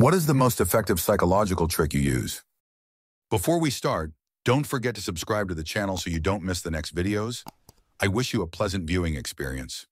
What is the most effective psychological trick you use? Before we start, don't forget to subscribe to the channel so you don't miss the next videos. I wish you a pleasant viewing experience.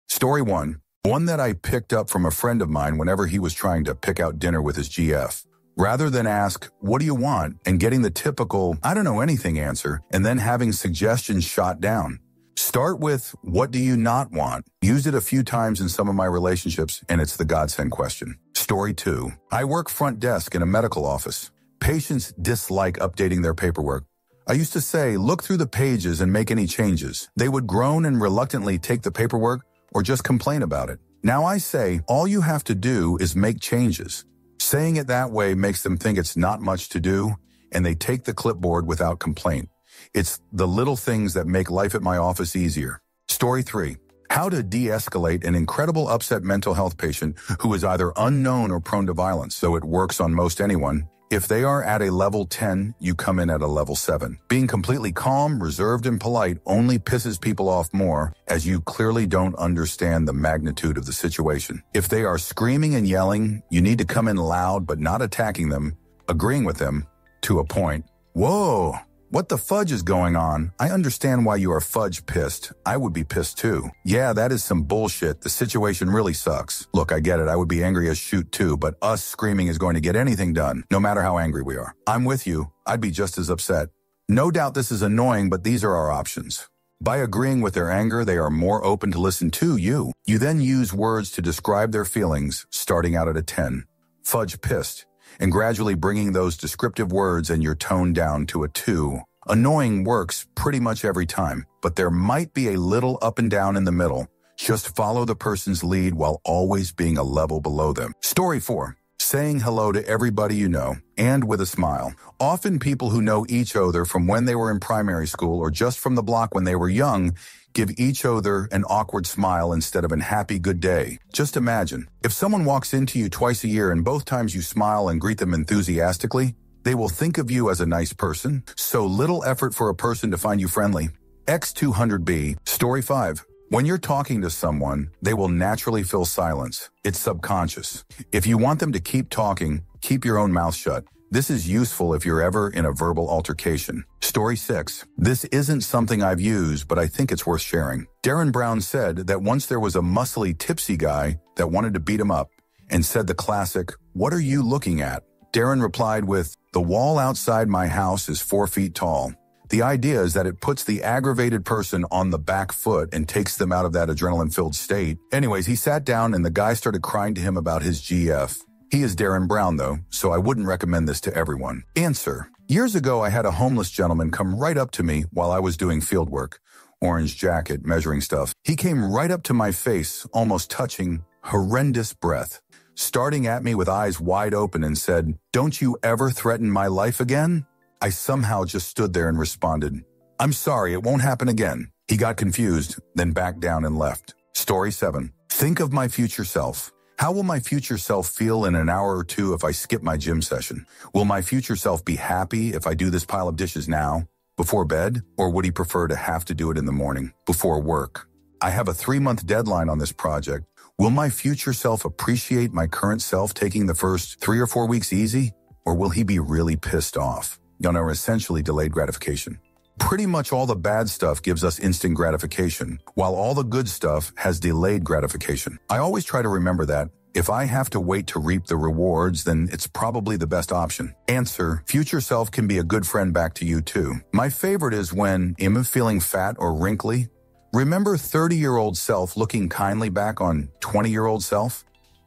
Story 1. One that I picked up from a friend of mine whenever he was trying to pick out dinner with his GF. Rather than ask, "What do you want?" and getting the typical, "I don't know anything" answer, and then having suggestions shot down. Start with, "What do you not want?" Used it a few times in some of my relationships, and it's the godsend question. Story 2. I work front desk in a medical office. Patients dislike updating their paperwork. I used to say, "Look through the pages and make any changes." They would groan and reluctantly take the paperwork or just complain about it. Now I say, all you have to do is make changes. Saying it that way makes them think it's not much to do, and they take the clipboard without complaint. It's the little things that make life at my office easier. Story 3. How to de-escalate an incredible upset mental health patient who is either unknown or prone to violence, though it works on most anyone. If they are at a level 10, you come in at a level 7. Being completely calm, reserved, and polite only pisses people off more, as you clearly don't understand the magnitude of the situation. If they are screaming and yelling, you need to come in loud but not attacking them, agreeing with them to a point. "Whoa, what the fudge is going on? I understand why you are fudge pissed. I would be pissed too. Yeah, that is some bullshit. The situation really sucks. Look, I get it. I would be angry as shoot too, but us screaming is going to get anything done, no matter how angry we are. I'm with you. I'd be just as upset. No doubt this is annoying, but these are our options." By agreeing with their anger, they are more open to listen to you. You then use words to describe their feelings, starting out at a 10. Fudge pissed. And gradually bringing those descriptive words and your tone down to a 2. Annoying works pretty much every time, but there might be a little up and down in the middle. Just follow the person's lead while always being a level below them. Story 4. Saying hello to everybody you know, and with a smile. Often people who know each other from when they were in primary school or just from the block when they were young give each other an awkward smile instead of an happy good day. Just imagine, if someone walks into you twice a year and both times you smile and greet them enthusiastically, they will think of you as a nice person. So little effort for a person to find you friendly. X200B. Story 5. When you're talking to someone, they will naturally feel silence. It's subconscious. If you want them to keep talking, keep your own mouth shut. This is useful if you're ever in a verbal altercation. Story 6. This isn't something I've used, but I think it's worth sharing. Darren Brown said that once there was a muscly, tipsy guy that wanted to beat him up and said the classic, "What are you looking at?" Darren replied with, "The wall outside my house is 4 feet tall." The idea is that it puts the aggravated person on the back foot and takes them out of that adrenaline-filled state. Anyways, he sat down and the guy started crying to him about his GF. He is Darren Brown, though, so I wouldn't recommend this to everyone. Answer. Years ago, I had a homeless gentleman come right up to me while I was doing field work. Orange jacket, measuring stuff. He came right up to my face, almost touching, horrendous breath, starting at me with eyes wide open and said, "Don't you ever threaten my life again?" I somehow just stood there and responded, "I'm sorry, it won't happen again." He got confused, then backed down and left. Story 7. Think of my future self. How will my future self feel in an hour or two if I skip my gym session? Will my future self be happy if I do this pile of dishes now, before bed, or would he prefer to have to do it in the morning, before work? I have a 3-month deadline on this project. Will my future self appreciate my current self taking the first 3 or 4 weeks easy, or will he be really pissed off? Essentially delayed gratification. Pretty much all the bad stuff gives us instant gratification, while all the good stuff has delayed gratification. I always try to remember that. If I have to wait to reap the rewards, then it's probably the best option. Answer. Future self can be a good friend back to you too. My favorite is when I'm feeling fat or wrinkly. Remember 30-year-old self looking kindly back on 20-year-old self?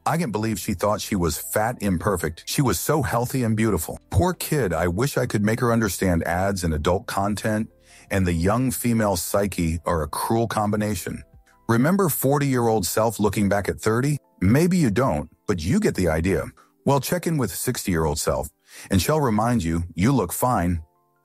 I can't believe she thought she was fat imperfect. She was so healthy and beautiful. Poor kid, I wish I could make her understand ads and adult content and the young female psyche are a cruel combination. Remember 40-year-old self looking back at 30? Maybe you don't, but you get the idea. Well, check in with 60-year-old self, and she'll remind you, you look fine.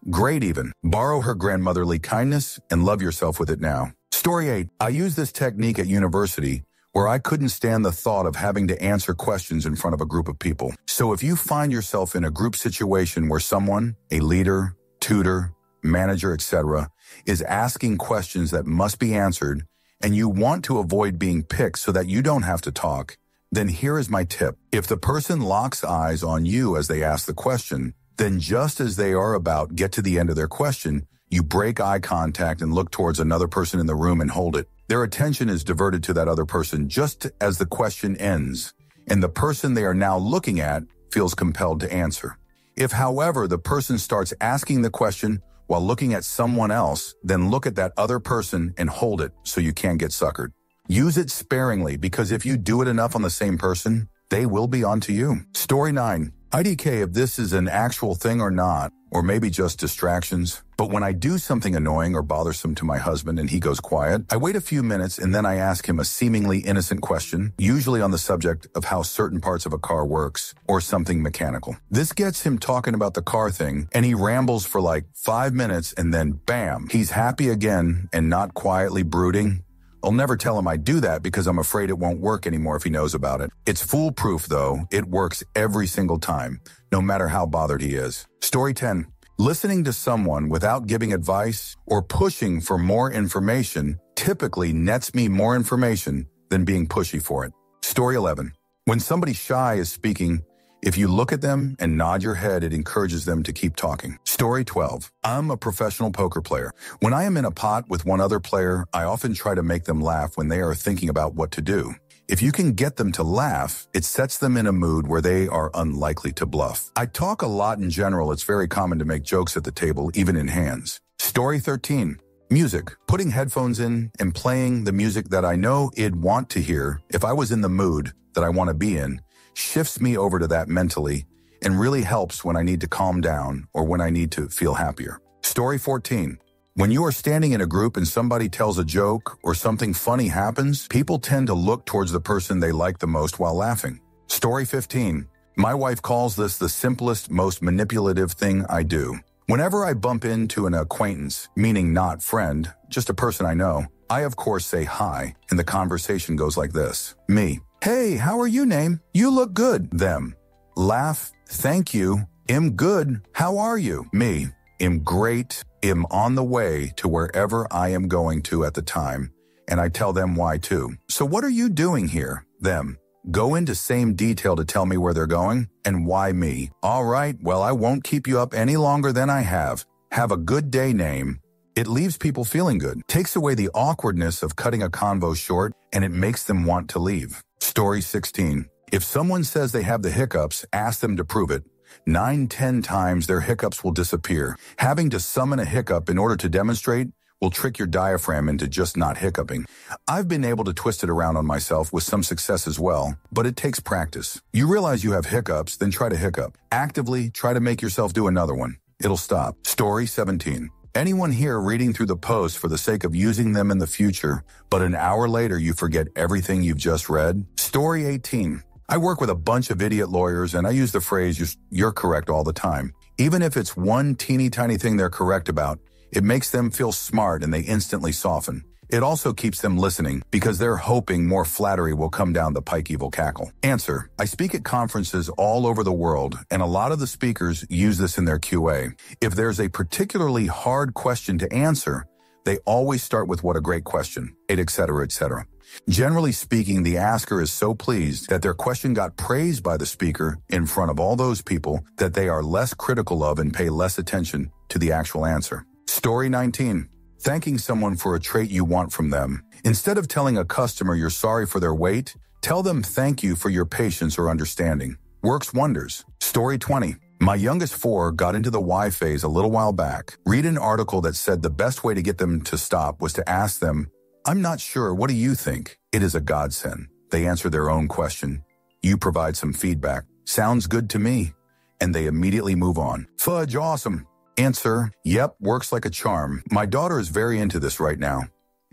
Great even. Borrow her grandmotherly kindness and love yourself with it now. Story 8. I use this technique at university where I couldn't stand the thought of having to answer questions in front of a group of people. So if you find yourself in a group situation where someone, a leader, tutor, manager, etc., is asking questions that must be answered, and you want to avoid being picked so that you don't have to talk, Then here is my tip. If the person locks eyes on you as they ask the question, then just as they are about get to the end of their question, you break eye contact and look towards another person in the room and hold it. Their attention is diverted to that other person just as the question ends, and the person they are now looking at feels compelled to answer. If, however, the person starts asking the question while looking at someone else, then look at that other person and hold it so you can't get suckered. Use it sparingly, because if you do it enough on the same person, they will be onto you. Story 9. IDK if this is an actual thing or not, or maybe just distractions. But when I do something annoying or bothersome to my husband and he goes quiet, I wait a few minutes and then I ask him a seemingly innocent question, usually on the subject of how certain parts of a car works or something mechanical. This gets him talking about the car thing, and he rambles for like 5 minutes and then bam, he's happy again and not quietly brooding. I'll never tell him I do that because I'm afraid it won't work anymore if he knows about it. It's foolproof though. It works every single time, no matter how bothered he is. Story 10. Listening to someone without giving advice or pushing for more information typically nets me more information than being pushy for it. Story 11. When somebody shy is speaking, if you look at them and nod your head, it encourages them to keep talking. Story 12. I'm a professional poker player. When I am in a pot with one other player, I often try to make them laugh when they are thinking about what to do. If you can get them to laugh, it sets them in a mood where they are unlikely to bluff. I talk a lot in general. It's very common to make jokes at the table, even in hands. Story 13. Music. Putting headphones in and playing the music that I know it'd want to hear if I was in the mood that I want to be in shifts me over to that mentally and really helps when I need to calm down or when I need to feel happier. Story 14. When you are standing in a group and somebody tells a joke or something funny happens, people tend to look towards the person they like the most while laughing. Story 15. My wife calls this the simplest, most manipulative thing I do. Whenever I bump into an acquaintance, meaning not friend, just a person I know, I of course say hi, and the conversation goes like this. Me. Hey, how are you, name? You look good. Them. Laugh. Thank you. Am good. How are you? Me. Am great. Am on the way to wherever I am going to at the time, and I tell them why too. So what are you doing here? Them. Go into same detail to tell me where they're going and why me. All right, well, I won't keep you up any longer than I have. Have a good day, name. It leaves people feeling good, takes away the awkwardness of cutting a convo short, and it makes them want to leave. Story 16. If someone says they have the hiccups, ask them to prove it. 9-10 times their hiccups will disappear. Having to summon a hiccup in order to demonstrate will trick your diaphragm into just not hiccuping. I've been able to twist it around on myself with some success as well, but it takes practice. You realize you have hiccups, then try to hiccup. Actively try to make yourself do another one. It'll stop. Story 17. Anyone here reading through the posts for the sake of using them in the future, but an hour later you forget everything you've just read? Story 18. I work with a bunch of idiot lawyers, and I use the phrase, you're correct all the time. Even if it's one teeny tiny thing they're correct about, it makes them feel smart and they instantly soften. It also keeps them listening because they're hoping more flattery will come down the pike evil cackle. Answer. I speak at conferences all over the world, and a lot of the speakers use this in their QA. If there's a particularly hard question to answer, they always start with what a great question, etc., etc. Generally speaking, the asker is so pleased that their question got praised by the speaker in front of all those people that they are less critical of and pay less attention to the actual answer. Story 19. Thanking someone for a trait you want from them. Instead of telling a customer you're sorry for their wait, tell them thank you for your patience or understanding. Works wonders. Story 20. My youngest 4 got into the why phase a little while back. Read an article that said the best way to get them to stop was to ask them, I'm not sure, what do you think? It is a godsend. They answer their own question. You provide some feedback. Sounds good to me. And they immediately move on. Fudge, awesome. Answer, yep, works like a charm. My daughter is very into this right now.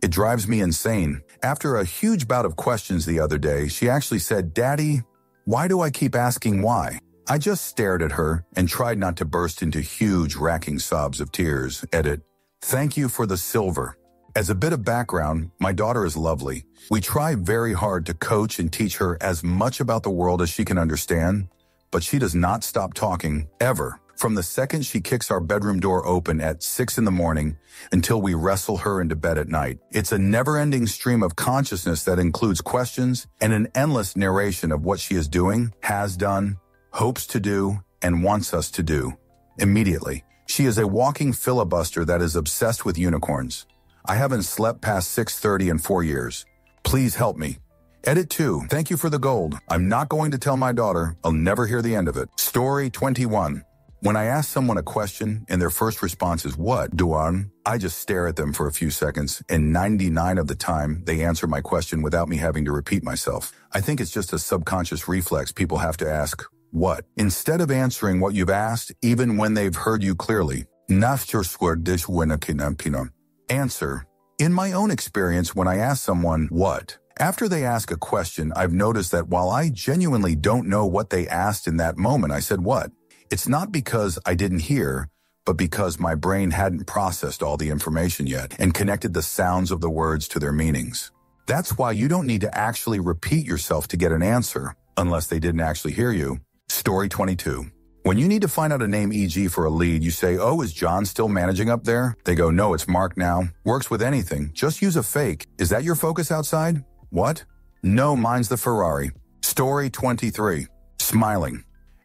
It drives me insane. After a huge bout of questions the other day, she actually said, Daddy, why do I keep asking why? I just stared at her and tried not to burst into huge racking sobs of tears. Edit, thank you for the silver. As a bit of background, my daughter is lovely. We try very hard to coach and teach her as much about the world as she can understand, but she does not stop talking, ever. From the second she kicks our bedroom door open at 6 in the morning until we wrestle her into bed at night. It's a never-ending stream of consciousness that includes questions and an endless narration of what she is doing, has done, hopes to do, and wants us to do. Immediately. She is a walking filibuster that is obsessed with unicorns. I haven't slept past 6:30 in 4 years. Please help me. Edit 2. Thank you for the gold. I'm not going to tell my daughter. I'll never hear the end of it. Story 21. When I ask someone a question and their first response is, "What, Duan?" I just stare at them for a few seconds, and 99 of the time, they answer my question without me having to repeat myself. I think it's just a subconscious reflex people have to ask, "What?" instead of answering what you've asked, even when they've heard you clearly. Answer. In my own experience, when I ask someone, "What?" after they ask a question, I've noticed that while I genuinely don't know what they asked in that moment, I said, "What?" It's not because I didn't hear, but because my brain hadn't processed all the information yet and connected the sounds of the words to their meanings. That's why you don't need to actually repeat yourself to get an answer, unless they didn't actually hear you. Story 22. When you need to find out a name, e.g. for a lead, you say, "Oh, is John still managing up there?" They go, "No, it's Mark now." Works with anything. Just use a fake. Is that your focus outside? What? No, mine's the Ferrari. Story 23. Smiling.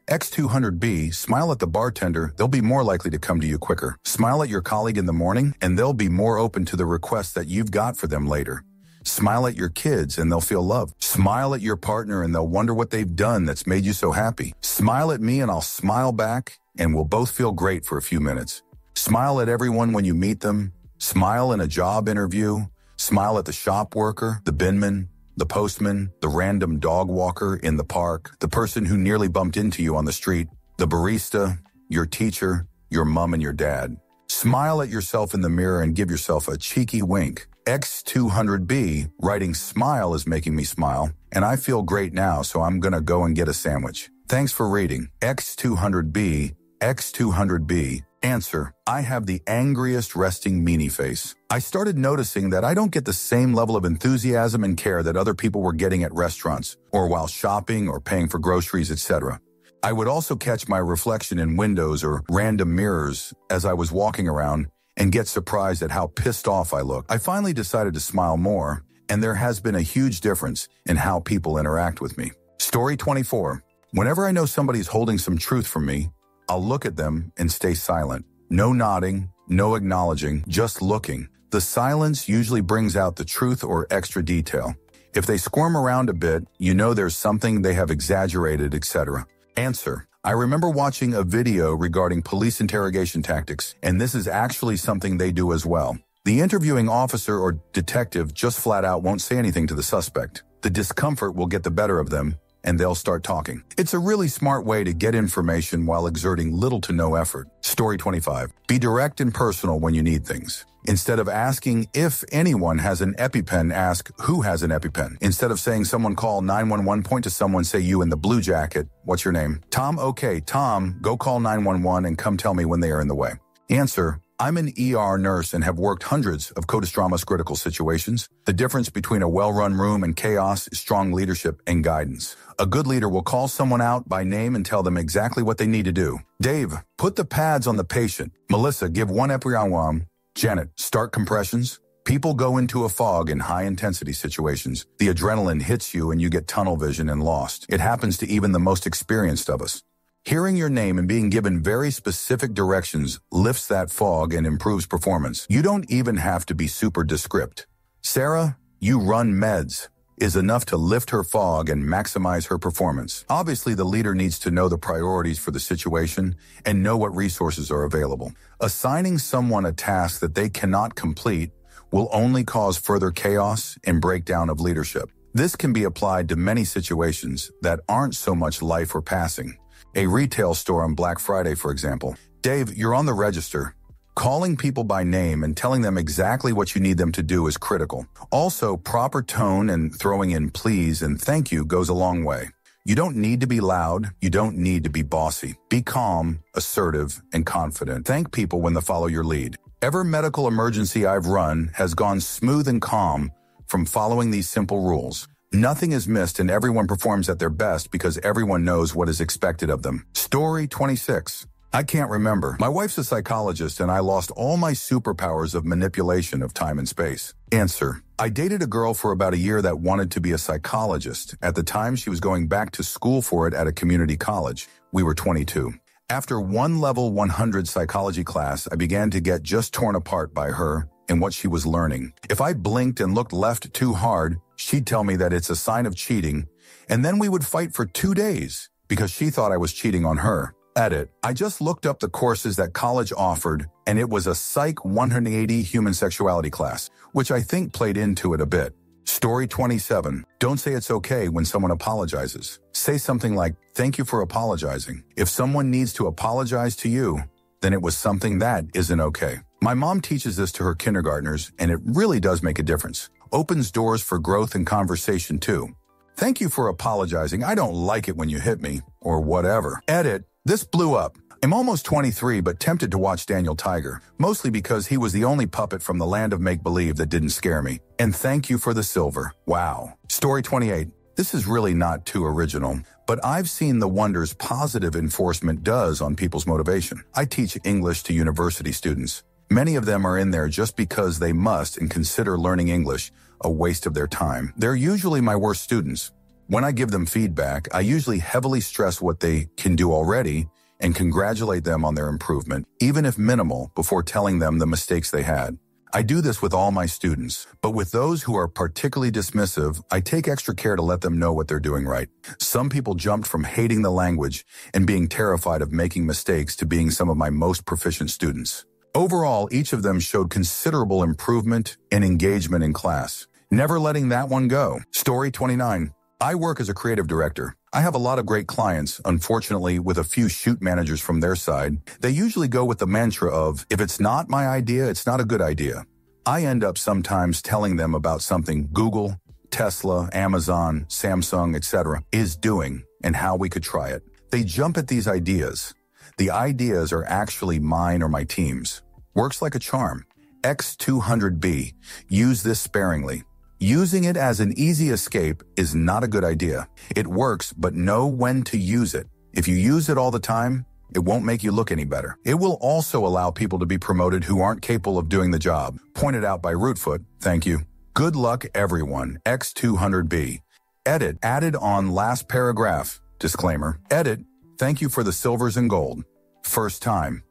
X200B, smile at the bartender, they'll be more likely to come to you quicker. Smile at your colleague in the morning, and they'll be more open to the requests that you've got for them later. Smile at your kids, and they'll feel loved. Smile at your partner, and they'll wonder what they've done that's made you so happy. Smile at me, and I'll smile back, and we'll both feel great for a few minutes. Smile at everyone when you meet them. Smile in a job interview. Smile at the shop worker, the binman, the postman, the random dog walker in the park, the person who nearly bumped into you on the street, the barista, your teacher, your mom and your dad. Smile at yourself in the mirror and give yourself a cheeky wink. X200B, writing smile is making me smile, and I feel great now, so I'm gonna go and get a sandwich. Thanks for reading. X200B, X200B. Answer. I have the angriest resting meanie face. I started noticing that I don't get the same level of enthusiasm and care that other people were getting at restaurants, or while shopping or paying for groceries, etc. I would also catch my reflection in windows or random mirrors as I was walking around and get surprised at how pissed off I look. I finally decided to smile more, and there has been a huge difference in how people interact with me. Story 24. Whenever I know somebody's holding some truth from me, I'll look at them and stay silent. No nodding, no acknowledging, just looking. The silence usually brings out the truth or extra detail. If they squirm around a bit, you know there's something they have exaggerated, etc. Answer. I remember watching a video regarding police interrogation tactics, and this is actually something they do as well. The interviewing officer or detective just flat out won't say anything to the suspect. The discomfort will get the better of them, and they'll start talking. It's a really smart way to get information while exerting little to no effort. Story 25. Be direct and personal when you need things. Instead of asking if anyone has an EpiPen, ask who has an EpiPen. Instead of saying someone call 911, point to someone, say you in the blue jacket. What's your name? Tom. Okay, Tom, go call 911 and come tell me when they are in the way. Answer. I'm an ER nurse and have worked hundreds of CODIS critical situations. The difference between a well-run room and chaos is strong leadership and guidance. A good leader will call someone out by name and tell them exactly what they need to do. Dave, put the pads on the patient. Melissa, give 1 epiranwam. Janet, start compressions. People go into a fog in high-intensity situations. The adrenaline hits you and you get tunnel vision and lost. It happens to even the most experienced of us. Hearing your name and being given very specific directions lifts that fog and improves performance. You don't even have to be super descript. Sarah, you run meds, is enough to lift her fog and maximize her performance. Obviously, the leader needs to know the priorities for the situation and know what resources are available. Assigning someone a task that they cannot complete will only cause further chaos and breakdown of leadership. This can be applied to many situations that aren't so much life or passing. A retail store on Black Friday, for example. Dave, you're on the register. Calling people by name and telling them exactly what you need them to do is critical. Also, proper tone and throwing in please and thank you goes a long way. You don't need to be loud. You don't need to be bossy. Be calm, assertive, and confident. Thank people when they follow your lead. Every medical emergency I've run has gone smooth and calm from following these simple rules. Nothing is missed and everyone performs at their best because everyone knows what is expected of them. Story 26. I can't remember. My wife's a psychologist and I lost all my superpowers of manipulation of time and space. Answer. I dated a girl for about a year that wanted to be a psychologist. At the time, she was going back to school for it at a community college. We were 22. After one level 100 psychology class, I began to get just torn apart by her and what she was learning. If I blinked and looked left too hard, she'd tell me that it's a sign of cheating, and then we would fight for 2 days because she thought I was cheating on her. Edit. I just looked up the courses that college offered, and it was a Psych 180 human sexuality class, which I think played into it a bit. Story 27. Don't say it's okay when someone apologizes. Say something like, thank you for apologizing. If someone needs to apologize to you, then it was something that isn't okay. My mom teaches this to her kindergartners, and it really does make a difference. Opens doors for growth and conversation too. Thank you for apologizing. I don't like it when you hit me, or whatever. Edit. This blew up. I'm almost 23, but tempted to watch Daniel Tiger, mostly because he was the only puppet from the land of make-believe that didn't scare me. And thank you for the silver. Wow. Story 28. This is really not too original, but I've seen the wonders positive enforcement does on people's motivation. I teach English to university students. Many of them are in there just because they must and consider learning English a waste of their time. They're usually my worst students. When I give them feedback, I usually heavily stress what they can do already and congratulate them on their improvement, even if minimal, before telling them the mistakes they had. I do this with all my students, but with those who are particularly dismissive, I take extra care to let them know what they're doing right. Some people jumped from hating the language and being terrified of making mistakes to being some of my most proficient students. Overall, each of them showed considerable improvement and engagement in class. Never letting that one go. Story 29. I work as a creative director. I have a lot of great clients, unfortunately, with a few shoot managers from their side. They usually go with the mantra of, if it's not my idea, it's not a good idea. I end up sometimes telling them about something Google, Tesla, Amazon, Samsung, etc. is doing and how we could try it. They jump at these ideas. The ideas are actually mine or my team's. Works like a charm. X200B. Use this sparingly. Using it as an easy escape is not a good idea. It works, but know when to use it. If you use it all the time, it won't make you look any better. It will also allow people to be promoted who aren't capable of doing the job. Pointed out by Rootfoot. Thank you. Good luck, everyone. X200B. Edit. Added on last paragraph. Disclaimer. Edit. Thank you for the silvers and gold. First time.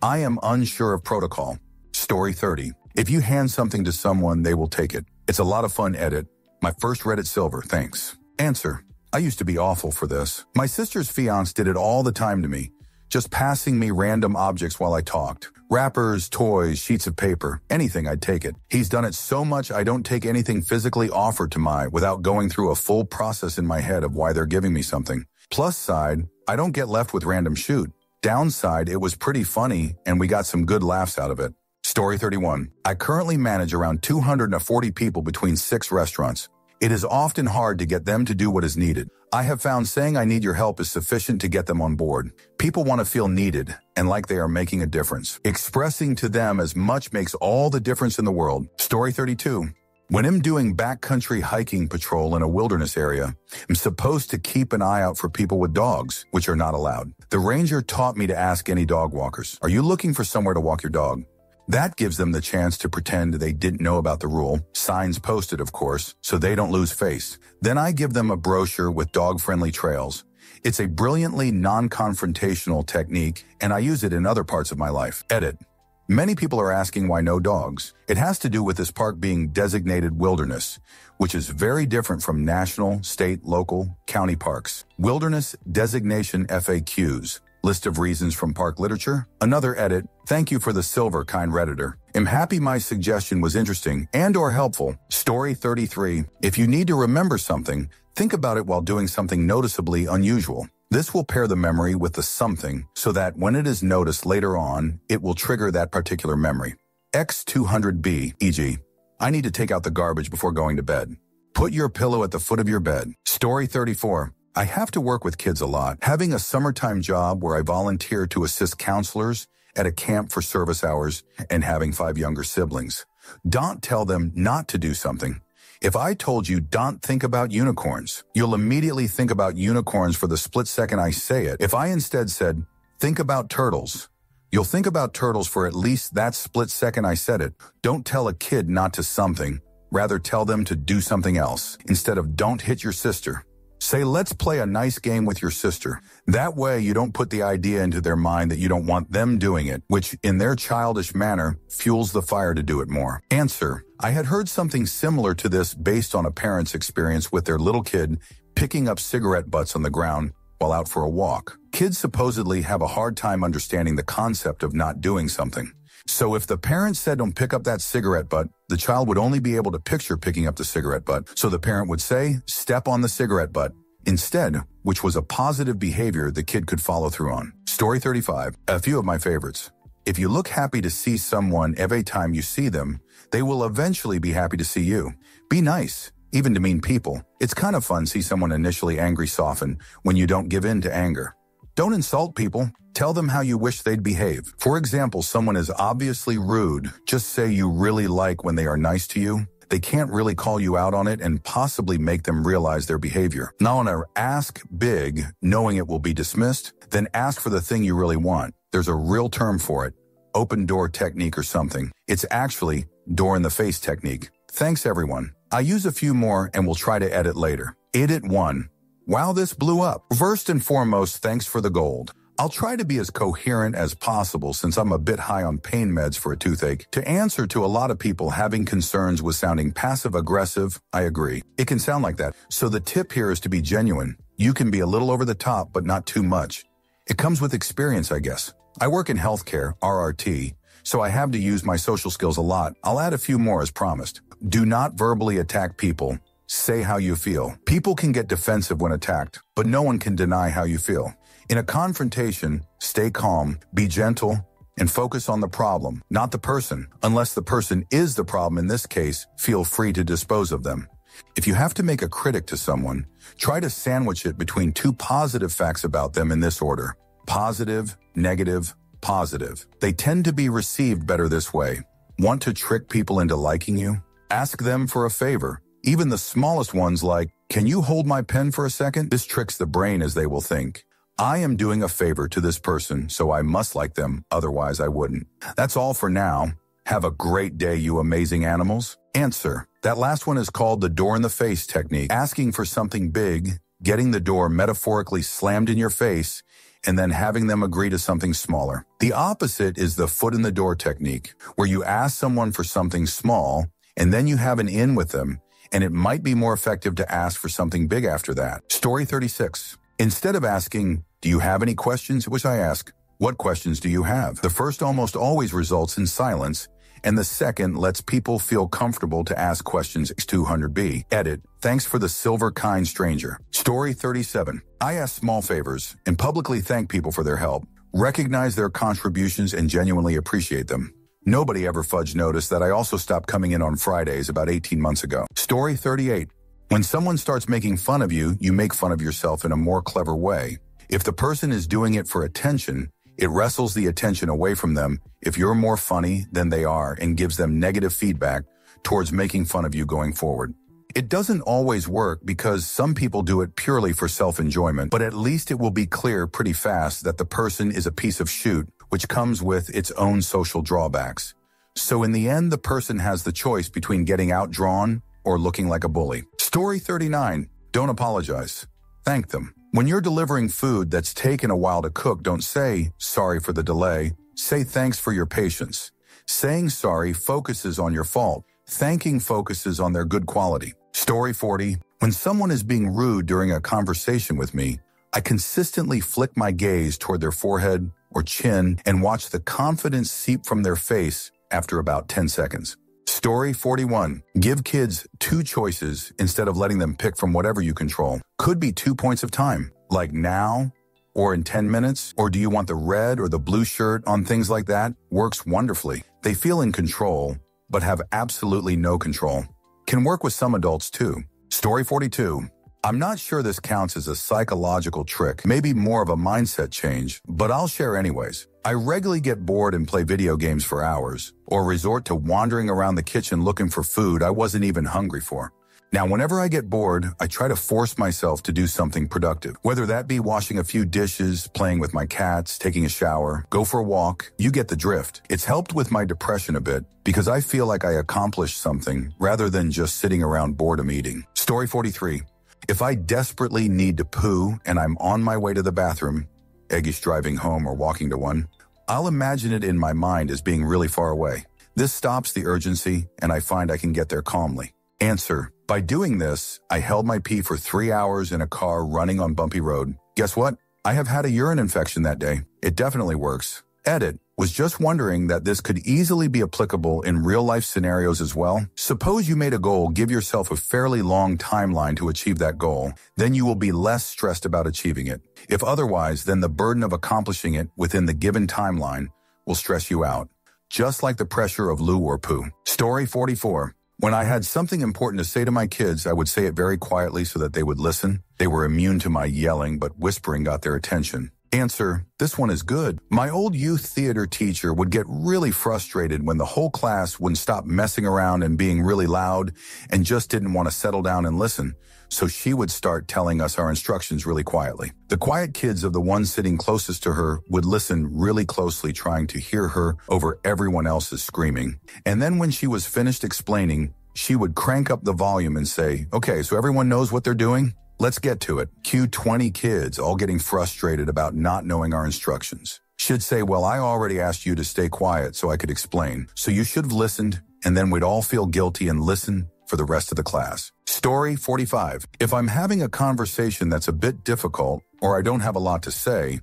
I am unsure of protocol. Story 30. If you hand something to someone, they will take it. It's a lot of fun. Edit. My first Reddit silver, thanks. Answer. I used to be awful for this. My sister's fiance did it all the time to me, just passing me random objects while I talked. Wrappers, toys, sheets of paper, anything, I'd take it. He's done it so much I don't take anything physically offered to me without going through a full process in my head of why they're giving me something. Plus side, I don't get left with random shoot. Downside, it was pretty funny and we got some good laughs out of it. Story 31. I currently manage around 240 people between 6 restaurants. It is often hard to get them to do what is needed. I have found saying I need your help is sufficient to get them on board. People want to feel needed and like they are making a difference. Expressing to them as much makes all the difference in the world. Story 32. When I'm doing backcountry hiking patrol in a wilderness area, I'm supposed to keep an eye out for people with dogs, which are not allowed. The ranger taught me to ask any dog walkers, are you looking for somewhere to walk your dog? That gives them the chance to pretend they didn't know about the rule, signs posted, of course, so they don't lose face. Then I give them a brochure with dog-friendly trails. It's a brilliantly non-confrontational technique, and I use it in other parts of my life. Edit. Many people are asking why no dogs. It has to do with this park being designated wilderness, which is very different from national, state, local, county parks. Wilderness designation FAQs. List of reasons from park literature. Another edit. Thank you for the silver, kind Redditor. I'm happy my suggestion was interesting and or helpful. Story 33. If you need to remember something, think about it while doing something noticeably unusual. This will pair the memory with the something so that when it is noticed later on, it will trigger that particular memory. X200B, e.g., I need to take out the garbage before going to bed. Put your pillow at the foot of your bed. Story 34. I have to work with kids a lot. Having a summertime job where I volunteer to assist counselors at a camp for service hours and having 5 younger siblings. Don't tell them not to do something. If I told you don't think about unicorns, you'll immediately think about unicorns for the split second I say it. If I instead said, Think about turtles. You'll think about turtles for at least that split second I said it. Don't tell a kid not to something. Rather tell them to do something else. Instead of don't hit your sister, say let's play a nice game with your sister. That way you don't put the idea into their mind that you don't want them doing it, which in their childish manner fuels the fire to do it more. Answer: I had heard something similar to this based on a parent's experience with their little kid picking up cigarette butts on the ground while out for a walk. Kids supposedly have a hard time understanding the concept of not doing something. So if the parent said don't pick up that cigarette butt, the child would only be able to picture picking up the cigarette butt. So the parent would say, step on the cigarette butt instead, which was a positive behavior the kid could follow through on. Story 35. A few of my favorites. If you look happy to see someone every time you see them, they will eventually be happy to see you. Be nice. Even to mean people. It's kind of fun to see someone initially angry soften when you don't give in to anger. Don't insult people. Tell them how you wish they'd behave. For example, someone is obviously rude. Just say you really like when they are nice to you. They can't really call you out on it and possibly make them realize their behavior. Now on a ask big, knowing it will be dismissed, then ask for the thing you really want. There's a real term for it. Open door technique or something. It's actually door in the face technique. Thanks everyone. I use a few more and we'll try to edit later. Edit 1. Wow, this blew up. First and foremost, thanks for the gold. I'll try to be as coherent as possible since I'm a bit high on pain meds for a toothache. To answer to a lot of people having concerns with sounding passive-aggressive, I agree. It can sound like that. So the tip here is to be genuine. You can be a little over the top, but not too much. It comes with experience, I guess. I work in healthcare, RRT, so I have to use my social skills a lot. I'll add a few more as promised. Do not verbally attack people. Say how you feel. People can get defensive when attacked, but no one can deny how you feel. In a confrontation, stay calm, be gentle, and focus on the problem, not the person. Unless the person is the problem in this case, feel free to dispose of them. If you have to make a critic to someone, try to sandwich it between two positive facts about them in this order. Positive, negative, positive. They tend to be received better this way. Want to trick people into liking you? Ask them for a favor. Even the smallest ones like, can you hold my pen for a second? This tricks the brain as they will think, I am doing a favor to this person, so I must like them, otherwise I wouldn't. That's all for now. Have a great day, you amazing animals. Answer. That last one is called the door in the face technique. Asking for something big, getting the door metaphorically slammed in your face, and then having them agree to something smaller. The opposite is the foot in the door technique, where you ask someone for something small, and then you have an in with them, and it might be more effective to ask for something big after that. Story 36. Instead of asking, do you have any questions? Which I ask, what questions do you have? The first almost always results in silence, and the second lets people feel comfortable to ask questions. 200B. Edit. Thanks for the silver kind stranger. Story 37. I ask small favors and publicly thank people for their help, recognize their contributions, and genuinely appreciate them. Nobody ever fudged noticed that I also stopped coming in on Fridays about 18 months ago. Story 38. When someone starts making fun of you, you make fun of yourself in a more clever way. If the person is doing it for attention, it wrestles the attention away from them if you're more funny than they are and gives them negative feedback towards making fun of you going forward. It doesn't always work because some people do it purely for self-enjoyment, but at least it will be clear pretty fast that the person is a piece of shoot, which comes with its own social drawbacks. So in the end, the person has the choice between getting outdrawn or looking like a bully. Story 39. Don't apologize. Thank them. When you're delivering food that's taken a while to cook, don't say, sorry for the delay. Say thanks for your patience. Saying sorry focuses on your fault. Thanking focuses on their good quality. Story 40. When someone is being rude during a conversation with me, I consistently flick my gaze toward their forehead or chin and watch the confidence seep from their face after about 10 seconds. Story 41. Give kids two choices instead of letting them pick from whatever you control. Could be 2 points of time, like now or in 10 minutes, or do you want the red or the blue shirt on things like that? Works wonderfully. They feel in control, but have absolutely no control. Can work with some adults too. Story 42. I'm not sure this counts as a psychological trick, maybe more of a mindset change, but I'll share anyways. I regularly get bored and play video games for hours, or resort to wandering around the kitchen looking for food I wasn't even hungry for. Now, whenever I get bored, I try to force myself to do something productive. Whether that be washing a few dishes, playing with my cats, taking a shower, go for a walk, you get the drift. It's helped with my depression a bit because I feel like I accomplished something rather than just sitting around boredom eating. Story 43. If I desperately need to poo and I'm on my way to the bathroom, Eggish driving home or walking to one, I'll imagine it in my mind as being really far away. This stops the urgency and I find I can get there calmly. Answer. By doing this, I held my pee for 3 hours in a car running on bumpy road. Guess what? I have had a urine infection that day. It definitely works. Edit. Was just wondering that this could easily be applicable in real-life scenarios as well. Suppose you made a goal, give yourself a fairly long timeline to achieve that goal. Then you will be less stressed about achieving it. If otherwise, then the burden of accomplishing it within the given timeline will stress you out. Just like the pressure of loo or poo. Story 44. When I had something important to say to my kids, I would say it very quietly so that they would listen. They were immune to my yelling, but whispering got their attention. Answer. This one is good. My old youth theater teacher would get really frustrated when the whole class wouldn't stop messing around and being really loud and just didn't want to settle down and listen. So she would start telling us our instructions really quietly. The quiet kids of the ones sitting closest to her would listen really closely, trying to hear her over everyone else's screaming. And then when she was finished explaining, she would crank up the volume and say, "Okay, so everyone knows what they're doing? Let's get to it." Cue 20 kids all getting frustrated about not knowing our instructions. She'd say, "Well, I already asked you to stay quiet so I could explain. So you should have listened," and then we'd all feel guilty and listen for the rest of the class. Story 45. If I'm having a conversation that's a bit difficult or I don't have a lot to say,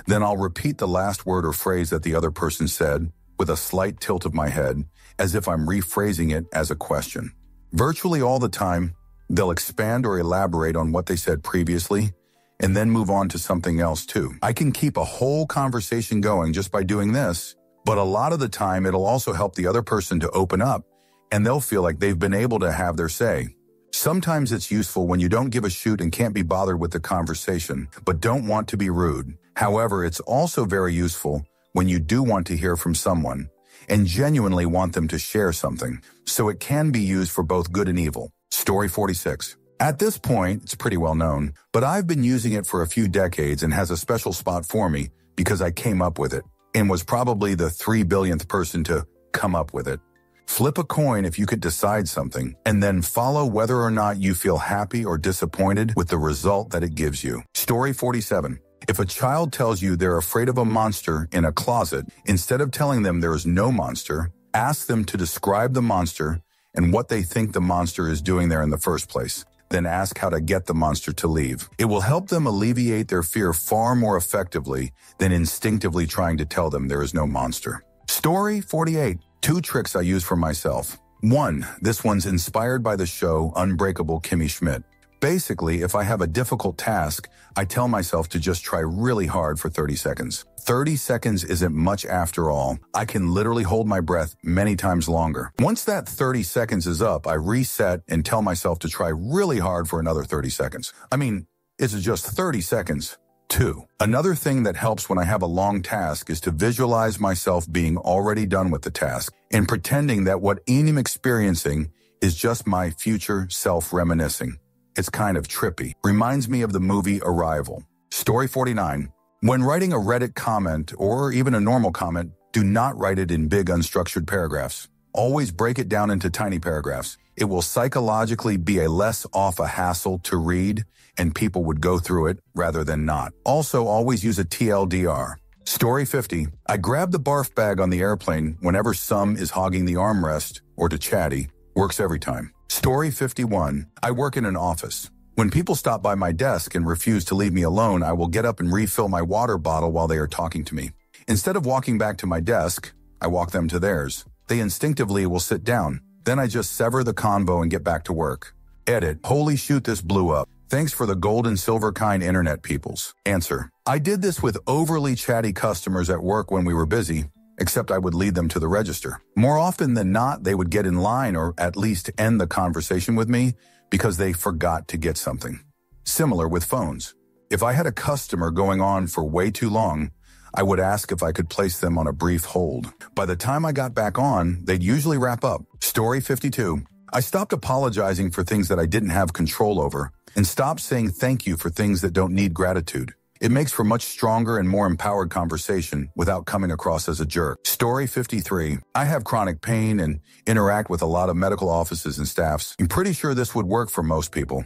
then I'll repeat the last word or phrase that the other person said with a slight tilt of my head as if I'm rephrasing it as a question. Virtually all the time, they'll expand or elaborate on what they said previously and then move on to something else too. I can keep a whole conversation going just by doing this, but a lot of the time it'll also help the other person to open up and they'll feel like they've been able to have their say. Sometimes it's useful when you don't give a shoot and can't be bothered with the conversation, but don't want to be rude. However, it's also very useful when you do want to hear from someone and genuinely want them to share something, so it can be used for both good and evil. Story 46. At this point, it's pretty well known, but I've been using it for a few decades and has a special spot for me because I came up with it and was probably the 3 billionth person to come up with it. Flip a coin if you could decide something, and then follow whether or not you feel happy or disappointed with the result that it gives you. Story 47. If a child tells you they're afraid of a monster in a closet, instead of telling them there is no monster, ask them to describe the monster and what they think the monster is doing there in the first place. Then ask how to get the monster to leave. It will help them alleviate their fear far more effectively than instinctively trying to tell them there is no monster. Story 48. 2 tricks I use for myself. 1. This one's inspired by the show Unbreakable Kimmy Schmidt. Basically, if I have a difficult task, I tell myself to just try really hard for 30 seconds. 30 seconds isn't much after all. I can literally hold my breath many times longer. Once that 30 seconds is up, I reset and tell myself to try really hard for another 30 seconds. I mean, it's just 30 seconds. 2. Another thing that helps when I have a long task is to visualize myself being already done with the task and pretending that what I'm experiencing is just my future self reminiscing. It's kind of trippy. Reminds me of the movie Arrival. Story 49. When writing a Reddit comment or even a normal comment, do not write it in big unstructured paragraphs. Always break it down into tiny paragraphs. It will psychologically be a less of a hassle to read, and people would go through it rather than not. Also, always use a TLDR. Story 50. I grab the barf bag on the airplane whenever some is hogging the armrest or to chatty. Works every time. Story 51. I work in an office. When people stop by my desk and refuse to leave me alone, I will get up and refill my water bottle while they are talking to me. Instead of walking back to my desk, I walk them to theirs. They instinctively will sit down. Then I just sever the convo and get back to work. Edit. Holy shoot, this blew up. Thanks for the gold and silver kind internet peoples. Answer. I did this with overly chatty customers at work when we were busy, except I would lead them to the register. More often than not, they would get in line or at least end the conversation with me because they forgot to get something. Similar with phones. If I had a customer going on for way too long, I would ask if I could place them on a brief hold. By the time I got back on, they'd usually wrap up. Story 52. I stopped apologizing for things that I didn't have control over and stopped saying thank you for things that don't need gratitude. It makes for much stronger and more empowered conversation without coming across as a jerk. Story 53. I have chronic pain and interact with a lot of medical offices and staffs. I'm pretty sure this would work for most people.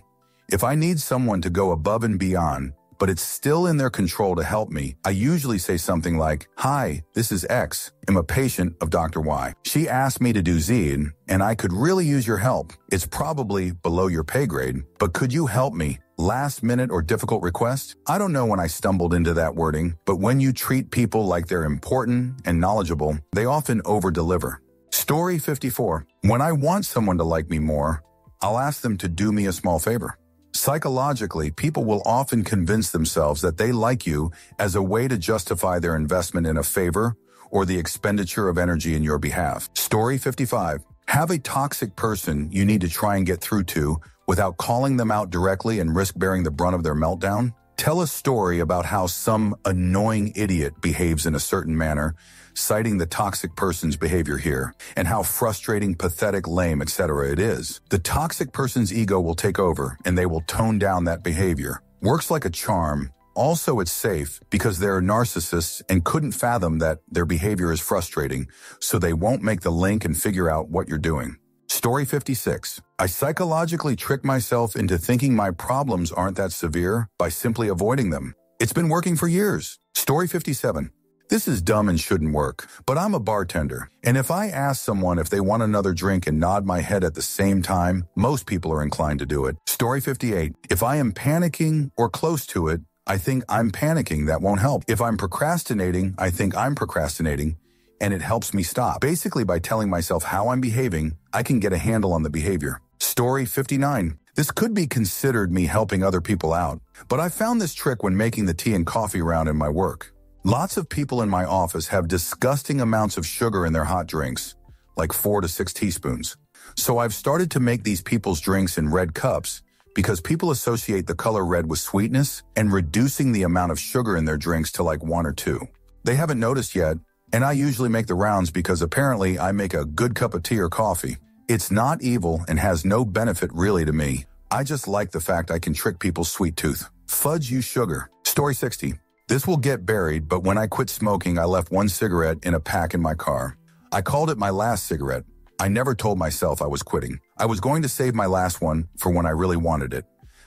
If I need someone to go above and beyond, but it's still in their control to help me, I usually say something like, "Hi, this is X. I'm a patient of Dr. Y. She asked me to do Z, and I could really use your help. It's probably below your pay grade, but could you help me? Last minute or difficult request?" I don't know when I stumbled into that wording, but when you treat people like they're important and knowledgeable, they often over-deliver. Story 54. When I want someone to like me more, I'll ask them to do me a small favor. Psychologically, people will often convince themselves that they like you as a way to justify their investment in a favor or the expenditure of energy in your behalf. Story 55. Have a toxic person you need to try and get through to without calling them out directly and risk bearing the brunt of their meltdown. Tell a story about how some annoying idiot behaves in a certain manner, citing the toxic person's behavior here, and how frustrating, pathetic, lame, etc. it is. The toxic person's ego will take over, and they will tone down that behavior. Works like a charm. Also, it's safe because they're narcissists and couldn't fathom that their behavior is frustrating, so they won't make the link and figure out what you're doing. Story 56. I psychologically trick myself into thinking my problems aren't that severe by simply avoiding them. It's been working for years. Story 57. This is dumb and shouldn't work, but I'm a bartender, and if I ask someone if they want another drink and nod my head at the same time, most people are inclined to do it. Story 58. If I am panicking or close to it, I think I'm panicking. That won't help. If I'm procrastinating, I think I'm procrastinating, and it helps me stop. Basically, by telling myself how I'm behaving, I can get a handle on the behavior. Story 59. This could be considered me helping other people out, but I found this trick when making the tea and coffee round in my work. Lots of people in my office have disgusting amounts of sugar in their hot drinks, like 4 to 6 teaspoons. So I've started to make these people's drinks in red cups because people associate the color red with sweetness and reducing the amount of sugar in their drinks to like 1 or 2. They haven't noticed yet, and I usually make the rounds because apparently I make a good cup of tea or coffee. It's not evil and has no benefit really to me. I just like the fact I can trick people's sweet tooth. Fudge you sugar. Story 60. This will get buried, but when I quit smoking, I left 1 cigarette in a pack in my car. I called it my last cigarette. I never told myself I was quitting. I was going to save my last one for when I really wanted it.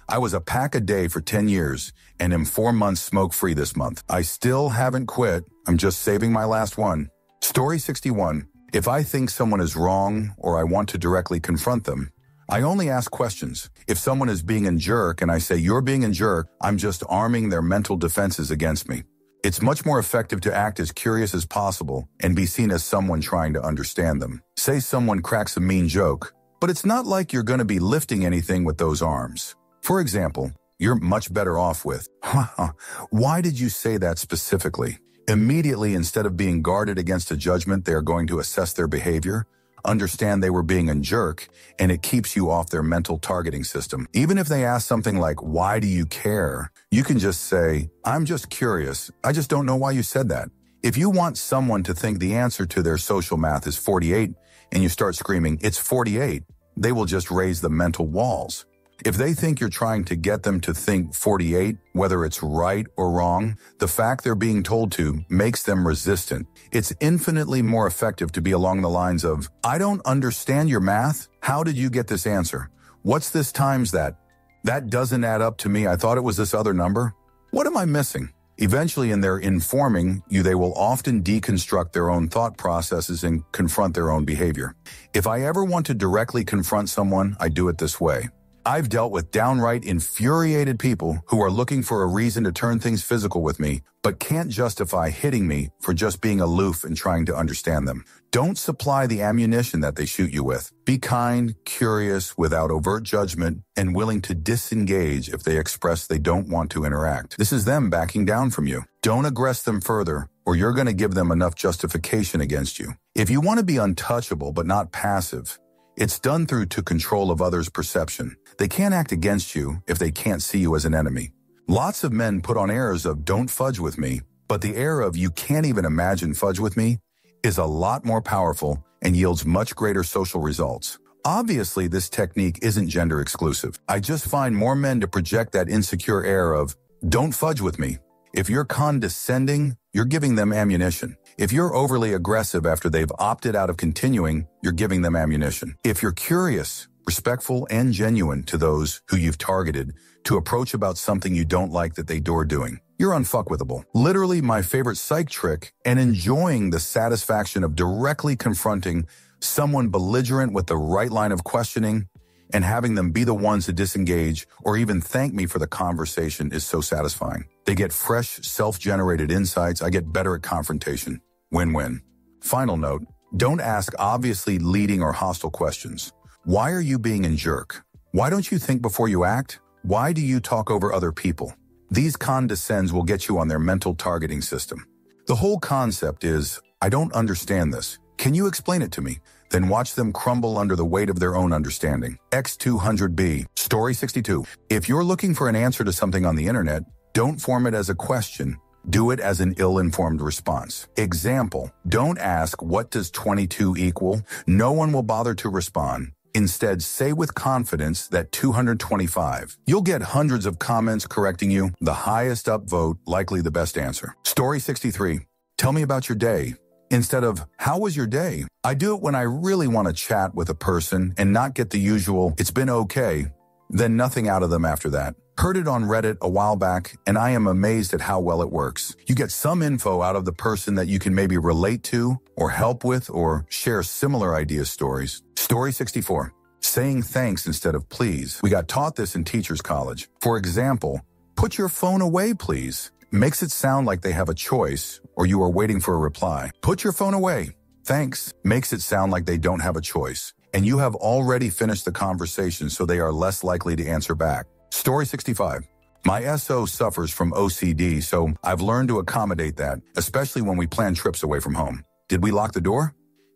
I was a pack a day for 10 years and am 4 months smoke-free this month. I still haven't quit. I'm just saving my last one. Story 61. If I think someone is wrong or I want to directly confront them, I only ask questions. If someone is being a jerk and I say, "You're being a jerk," I'm just arming their mental defenses against me. It's much more effective to act as curious as possible and be seen as someone trying to understand them. Say someone cracks a mean joke, but it's not like you're going to be lifting anything with those arms. For example, you're much better off with, "Why did you say that specifically?" Immediately, instead of being guarded against a judgment, they are going to assess their behavior, understand they were being a jerk, and it keeps you off their mental targeting system. Even if they ask something like, "Why do you care?" you can just say, "I'm just curious. I just don't know why you said that." If you want someone to think the answer to their social math is 48 and you start screaming, "It's 48, they will just raise the mental walls. If they think you're trying to get them to think 48, whether it's right or wrong, the fact they're being told to makes them resistant. It's infinitely more effective to be along the lines of, "I don't understand your math. How did you get this answer? What's this times that? That doesn't add up to me. I thought it was this other number. What am I missing?" Eventually, in their informing you, they will often deconstruct their own thought processes and confront their own behavior. If I ever want to directly confront someone, I do it this way. I've dealt with downright infuriated people who are looking for a reason to turn things physical with me, but can't justify hitting me for just being aloof and trying to understand them. Don't supply the ammunition that they shoot you with. Be kind, curious, without overt judgment, and willing to disengage if they express they don't want to interact. This is them backing down from you. Don't aggress them further, or you're going to give them enough justification against you. If you want to be untouchable but not passive, it's done through to control of others' perception. They can't act against you if they can't see you as an enemy. Lots of men put on airs of "don't fudge with me," but the air of "you can't even imagine fudge with me" is a lot more powerful and yields much greater social results. Obviously, this technique isn't gender exclusive. I just find more men to project that insecure air of, don't fudge with me. If you're condescending, you're giving them ammunition. If you're overly aggressive after they've opted out of continuing, you're giving them ammunition. If you're curious, respectful, and genuine to those who you've targeted to approach about something you don't like that they are doing, you're unfuckwithable. Literally my favorite psych trick, and enjoying the satisfaction of directly confronting someone belligerent with the right line of questioning and having them be the ones to disengage or even thank me for the conversation is so satisfying. They get fresh, self-generated insights. I get better at confrontation. Win-win. Final note, don't ask obviously leading or hostile questions. Why are you being a jerk? Why don't you think before you act? Why do you talk over other people? These condescends will get you on their mental targeting system. The whole concept is, I don't understand this. Can you explain it to me? Then watch them crumble under the weight of their own understanding. X200B, Story 62. If you're looking for an answer to something on the internet, don't form it as a question. Do it as an ill-informed response. Example, don't ask, what does 22 equal? No one will bother to respond. Instead, say with confidence that 225. You'll get hundreds of comments correcting you. The highest upvote, likely the best answer. Story 63. Tell me about your day. Instead of, how was your day? I do it when I really want to chat with a person and not get the usual, it's been okay, then nothing out of them after that. Heard it on Reddit a while back, and I am amazed at how well it works. You get some info out of the person that you can maybe relate to or help with or share similar idea stories. Story 64. Saying thanks instead of please. We got taught this in teachers' college. For example, put your phone away, please. Makes it sound like they have a choice or you are waiting for a reply. Put your phone away. Thanks. Makes it sound like they don't have a choice. And you have already finished the conversation, so they are less likely to answer back. Story 65. My SO suffers from OCD, so I've learned to accommodate that, especially when we plan trips away from home. Did we lock the door?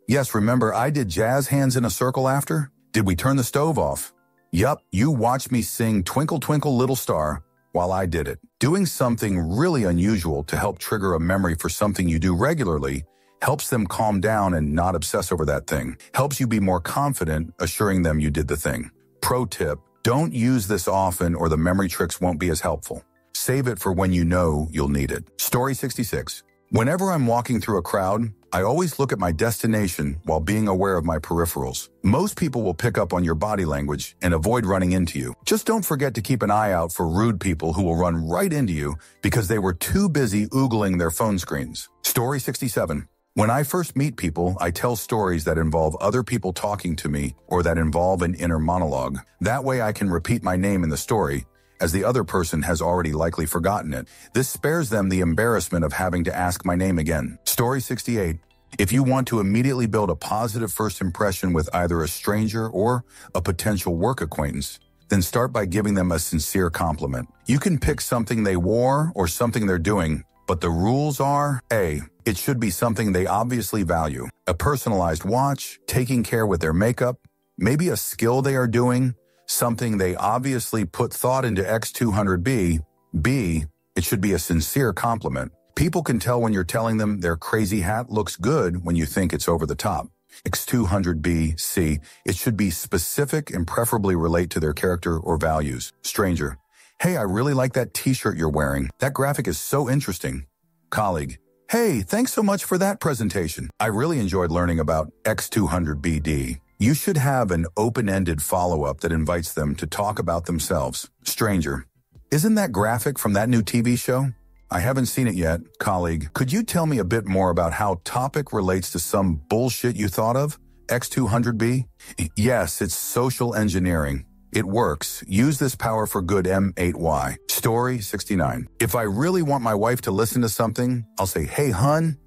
Yes, remember I did jazz hands in a circle after? Did we turn the stove off? Yup, you watched me sing Twinkle Twinkle Little Star while I did it. Doing something really unusual to help trigger a memory for something you do regularly helps them calm down and not obsess over that thing. Helps you be more confident, assuring them you did the thing. Pro tip, don't use this often or the memory tricks won't be as helpful. Save it for when you know you'll need it. Story 66. Whenever I'm walking through a crowd, I always look at my destination while being aware of my peripherals. Most people will pick up on your body language and avoid running into you. Just don't forget to keep an eye out for rude people who will run right into you because they were too busy oogling their phone screens. Story 67. When I first meet people, I tell stories that involve other people talking to me or that involve an inner monologue. That way I can repeat my name in the story, as the other person has already likely forgotten it. This spares them the embarrassment of having to ask my name again. Story 68. If you want to immediately build a positive first impression with either a stranger or a potential work acquaintance, then start by giving them a sincere compliment. You can pick something they wore or something they're doing, but the rules are, A, it should be something they obviously value. A personalized watch, taking care with their makeup, maybe a skill they are doing, something they obviously put thought into X200B. B, it should be a sincere compliment. People can tell when you're telling them their crazy hat looks good when you think it's over the top. X200B. C, it should be specific and preferably relate to their character or values. Stranger. Hey, I really like that t-shirt you're wearing. That graphic is so interesting. Colleague. Hey, thanks so much for that presentation. I really enjoyed learning about X200BD. You should have an open-ended follow-up that invites them to talk about themselves. Stranger. Isn't that graphic from that new TV show? I haven't seen it yet. Colleague. Could you tell me a bit more about how topic relates to some bullshit you thought of? X200B? Yes, it's social engineering. It works. Use this power for good. M8Y. Story 69. If I really want my wife to listen to something, I'll say, hey, hun.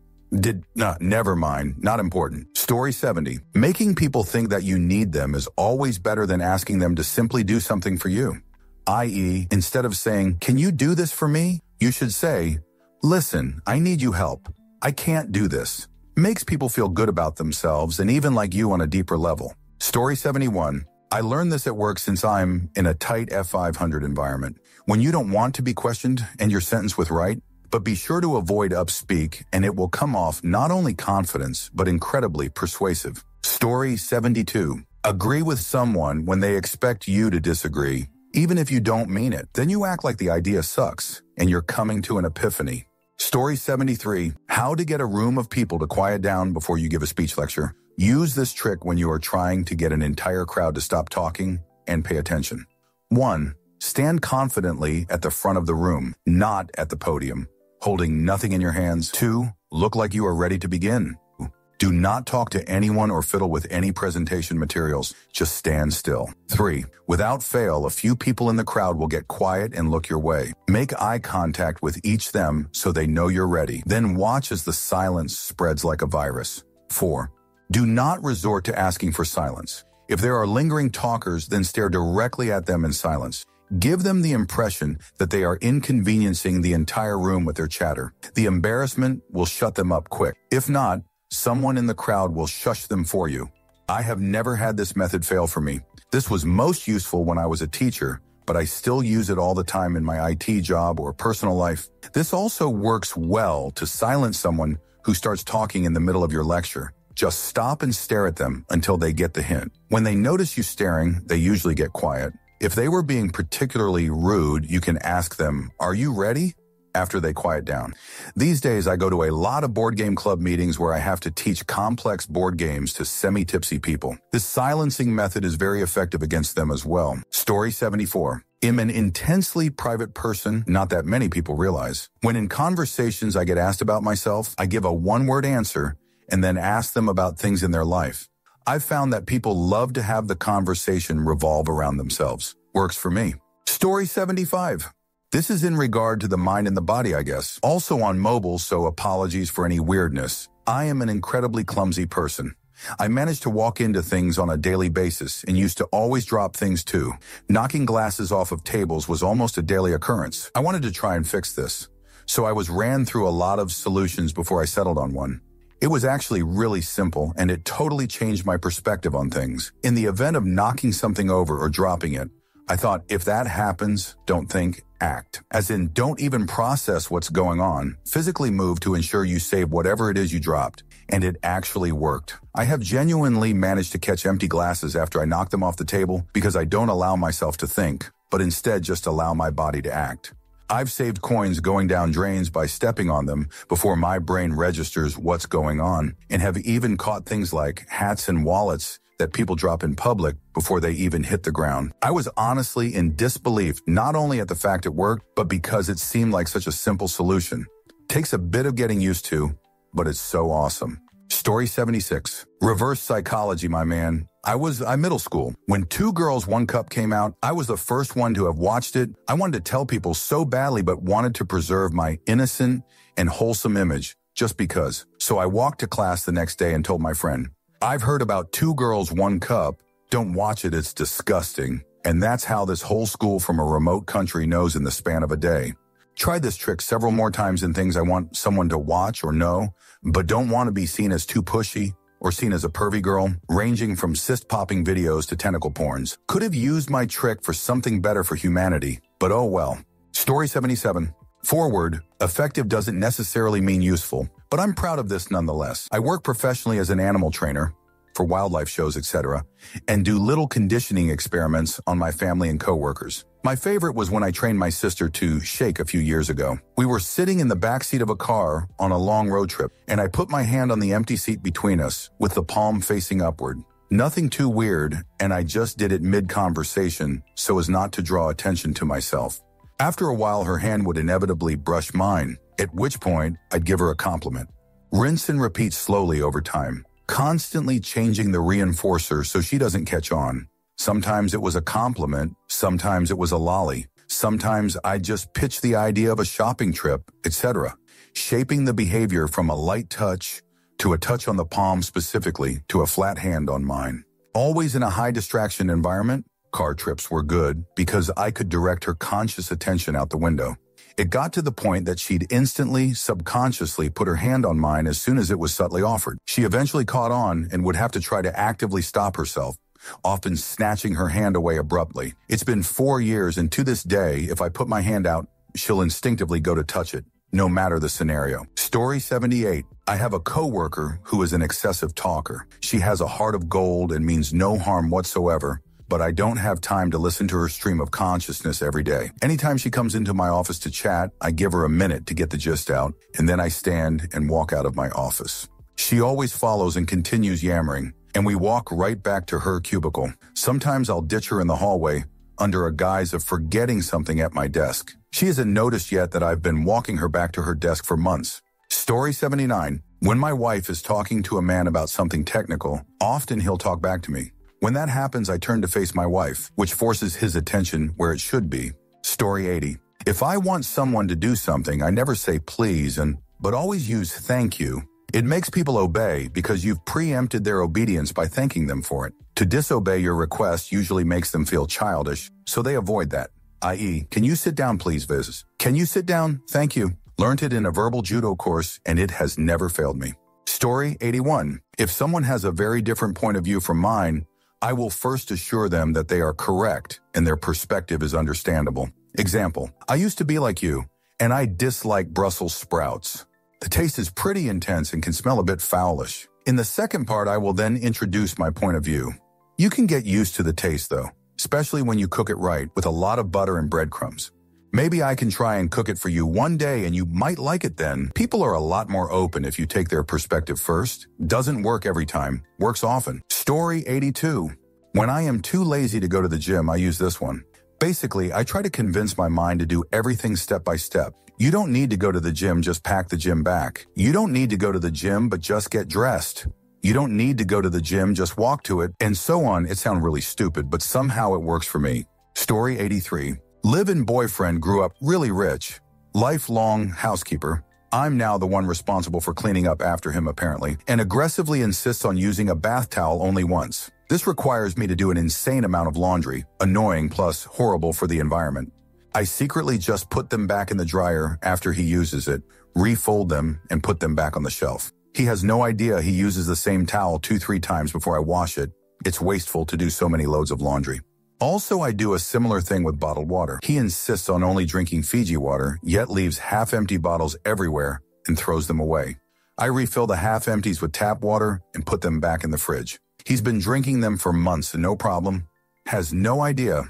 Never mind. Not important. Story 70. Making people think that you need them is always better than asking them to simply do something for you. I.e., instead of saying, can you do this for me? You should say, listen, I need you help. I can't do this. Makes people feel good about themselves and even like you on a deeper level. Story 71. I learned this at work since I'm in a tight F500 environment. When you don't want to be questioned and your sentence with right, but be sure to avoid upspeak and it will come off not only confidence, but incredibly persuasive. Story 72. Agree with someone when they expect you to disagree, even if you don't mean it. Then you act like the idea sucks, and you're coming to an epiphany. Story 73, how to get a room of people to quiet down before you give a speech lecture. Use this trick when you are trying to get an entire crowd to stop talking and pay attention. 1. Stand confidently at the front of the room, not at the podium, holding nothing in your hands. 2. Look like you are ready to begin. Do not talk to anyone or fiddle with any presentation materials. Just stand still. 3. Without fail, a few people in the crowd will get quiet and look your way. Make eye contact with each them so they know you're ready. Then watch as the silence spreads like a virus. 4. Do not resort to asking for silence. If there are lingering talkers, then stare directly at them in silence. Give them the impression that they are inconveniencing the entire room with their chatter. The embarrassment will shut them up quick. If not, someone in the crowd will shush them for you. I have never had this method fail for me. This was most useful when I was a teacher, but I still use it all the time in my IT job or personal life. This also works well to silence someone who starts talking in the middle of your lecture. Just stop and stare at them until they get the hint. When they notice you staring, they usually get quiet. If they were being particularly rude, you can ask them, "Are you ready?" after they quiet down. These days, I go to a lot of board game club meetings where I have to teach complex board games to semi-tipsy people. This silencing method is very effective against them as well. Story 74. I'm an intensely private person, not that many people realize. When in conversations I get asked about myself, I give a one-word answer and then ask them about things in their life. I've found that people love to have the conversation revolve around themselves. Works for me. Story 75. This is in regard to the mind and the body, I guess. Also on mobile, so apologies for any weirdness. I am an incredibly clumsy person. I manage to walk into things on a daily basis and used to always drop things too. Knocking glasses off of tables was almost a daily occurrence. I wanted to try and fix this, so I ran through a lot of solutions before I settled on one. It was actually really simple, and it totally changed my perspective on things. In the event of knocking something over or dropping it, I thought, if that happens, don't think, act. As in, don't even process what's going on. Physically move to ensure you save whatever it is you dropped. And it actually worked. I have genuinely managed to catch empty glasses after I knock them off the table because I don't allow myself to think, but instead just allow my body to act. I've saved coins going down drains by stepping on them before my brain registers what's going on, and have even caught things like hats and wallets that people drop in public before they even hit the ground. I was honestly in disbelief, not only at the fact it worked, but because it seemed like such a simple solution. Takes a bit of getting used to, but it's so awesome. Story 76. Reverse psychology, my man. I'm middle school. When 2 Girls, 1 Cup came out, I was the first one to have watched it. I wanted to tell people so badly, but wanted to preserve my innocent and wholesome image, just because. So I walked to class the next day and told my friend, "I've heard about 2 Girls, 1 Cup. Don't watch it, it's disgusting." And that's how this whole school from a remote country knows in the span of a day. Tried this trick several more times in things I want someone to watch or know, but don't want to be seen as too pushy or seen as a pervy girl, ranging from cyst-popping videos to tentacle porns. Could have used my trick for something better for humanity, but oh well. Story 77. Forward, effective doesn't necessarily mean useful, but I'm proud of this nonetheless. I work professionally as an animal trainer for wildlife shows, etc., and do little conditioning experiments on my family and coworkers. My favorite was when I trained my sister to shake a few years ago. We were sitting in the backseat of a car on a long road trip, and I put my hand on the empty seat between us with the palm facing upward. Nothing too weird, and I just did it mid-conversation so as not to draw attention to myself. After a while, her hand would inevitably brush mine, at which point I'd give her a compliment. Rinse and repeat slowly over time, constantly changing the reinforcer so she doesn't catch on. Sometimes it was a compliment, sometimes it was a lolly, sometimes I'd just pitch the idea of a shopping trip, etc., shaping the behavior from a light touch to a touch on the palm specifically to a flat hand on mine. Always in a high distraction environment, car trips were good because I could direct her conscious attention out the window. It got to the point that she'd instantly, subconsciously put her hand on mine as soon as it was subtly offered. She eventually caught on and would have to try to actively stop herself, often snatching her hand away abruptly. It's been 4 years, and to this day, if I put my hand out, she'll instinctively go to touch it, no matter the scenario. Story 78. I have a coworker who is an excessive talker. She has a heart of gold and means no harm whatsoever, but I don't have time to listen to her stream of consciousness every day. Anytime she comes into my office to chat, I give her a minute to get the gist out, and then I stand and walk out of my office. She always follows and continues yammering, and we walk right back to her cubicle. Sometimes I'll ditch her in the hallway under a guise of forgetting something at my desk. She hasn't noticed yet that I've been walking her back to her desk for months. Story 79. When my wife is talking to a man about something technical, often he'll talk back to me. When that happens, I turn to face my wife, which forces his attention where it should be. Story 80. If I want someone to do something, I never say please but always use thank you. It makes people obey because you've preempted their obedience by thanking them for it. To disobey your request usually makes them feel childish, so they avoid that. I.e., can you sit down please, Viz? Can you sit down? Thank you. Learned it in a verbal judo course, and it has never failed me. Story 81. If someone has a very different point of view from mine, I will first assure them that they are correct and their perspective is understandable. Example, I used to be like you, and I dislike Brussels sprouts. The taste is pretty intense and can smell a bit foulish. In the second part, I will then introduce my point of view. You can get used to the taste though, especially when you cook it right with a lot of butter and breadcrumbs. Maybe I can try and cook it for you one day and you might like it then. People are a lot more open if you take their perspective first. Doesn't work every time, works often. Story 82. When I am too lazy to go to the gym, I use this one. Basically, I try to convince my mind to do everything step by step. You don't need to go to the gym, just pack the gym back. You don't need to go to the gym, but just get dressed. You don't need to go to the gym, just walk to it, and so on. It sounds really stupid, but somehow it works for me. Story 83. Live-in boyfriend grew up really rich. Lifelong housekeeper. I'm now the one responsible for cleaning up after him apparently, and aggressively insists on using a bath towel only once. This requires me to do an insane amount of laundry, annoying plus horrible for the environment. I secretly just put them back in the dryer after he uses it, refold them, and put them back on the shelf. He has no idea he uses the same towel 2-3 times before I wash it. It's wasteful to do so many loads of laundry. Also, I do a similar thing with bottled water. He insists on only drinking Fiji water, yet leaves half-empty bottles everywhere and throws them away. I refill the half-empties with tap water and put them back in the fridge. He's been drinking them for months and no problem. Has no idea.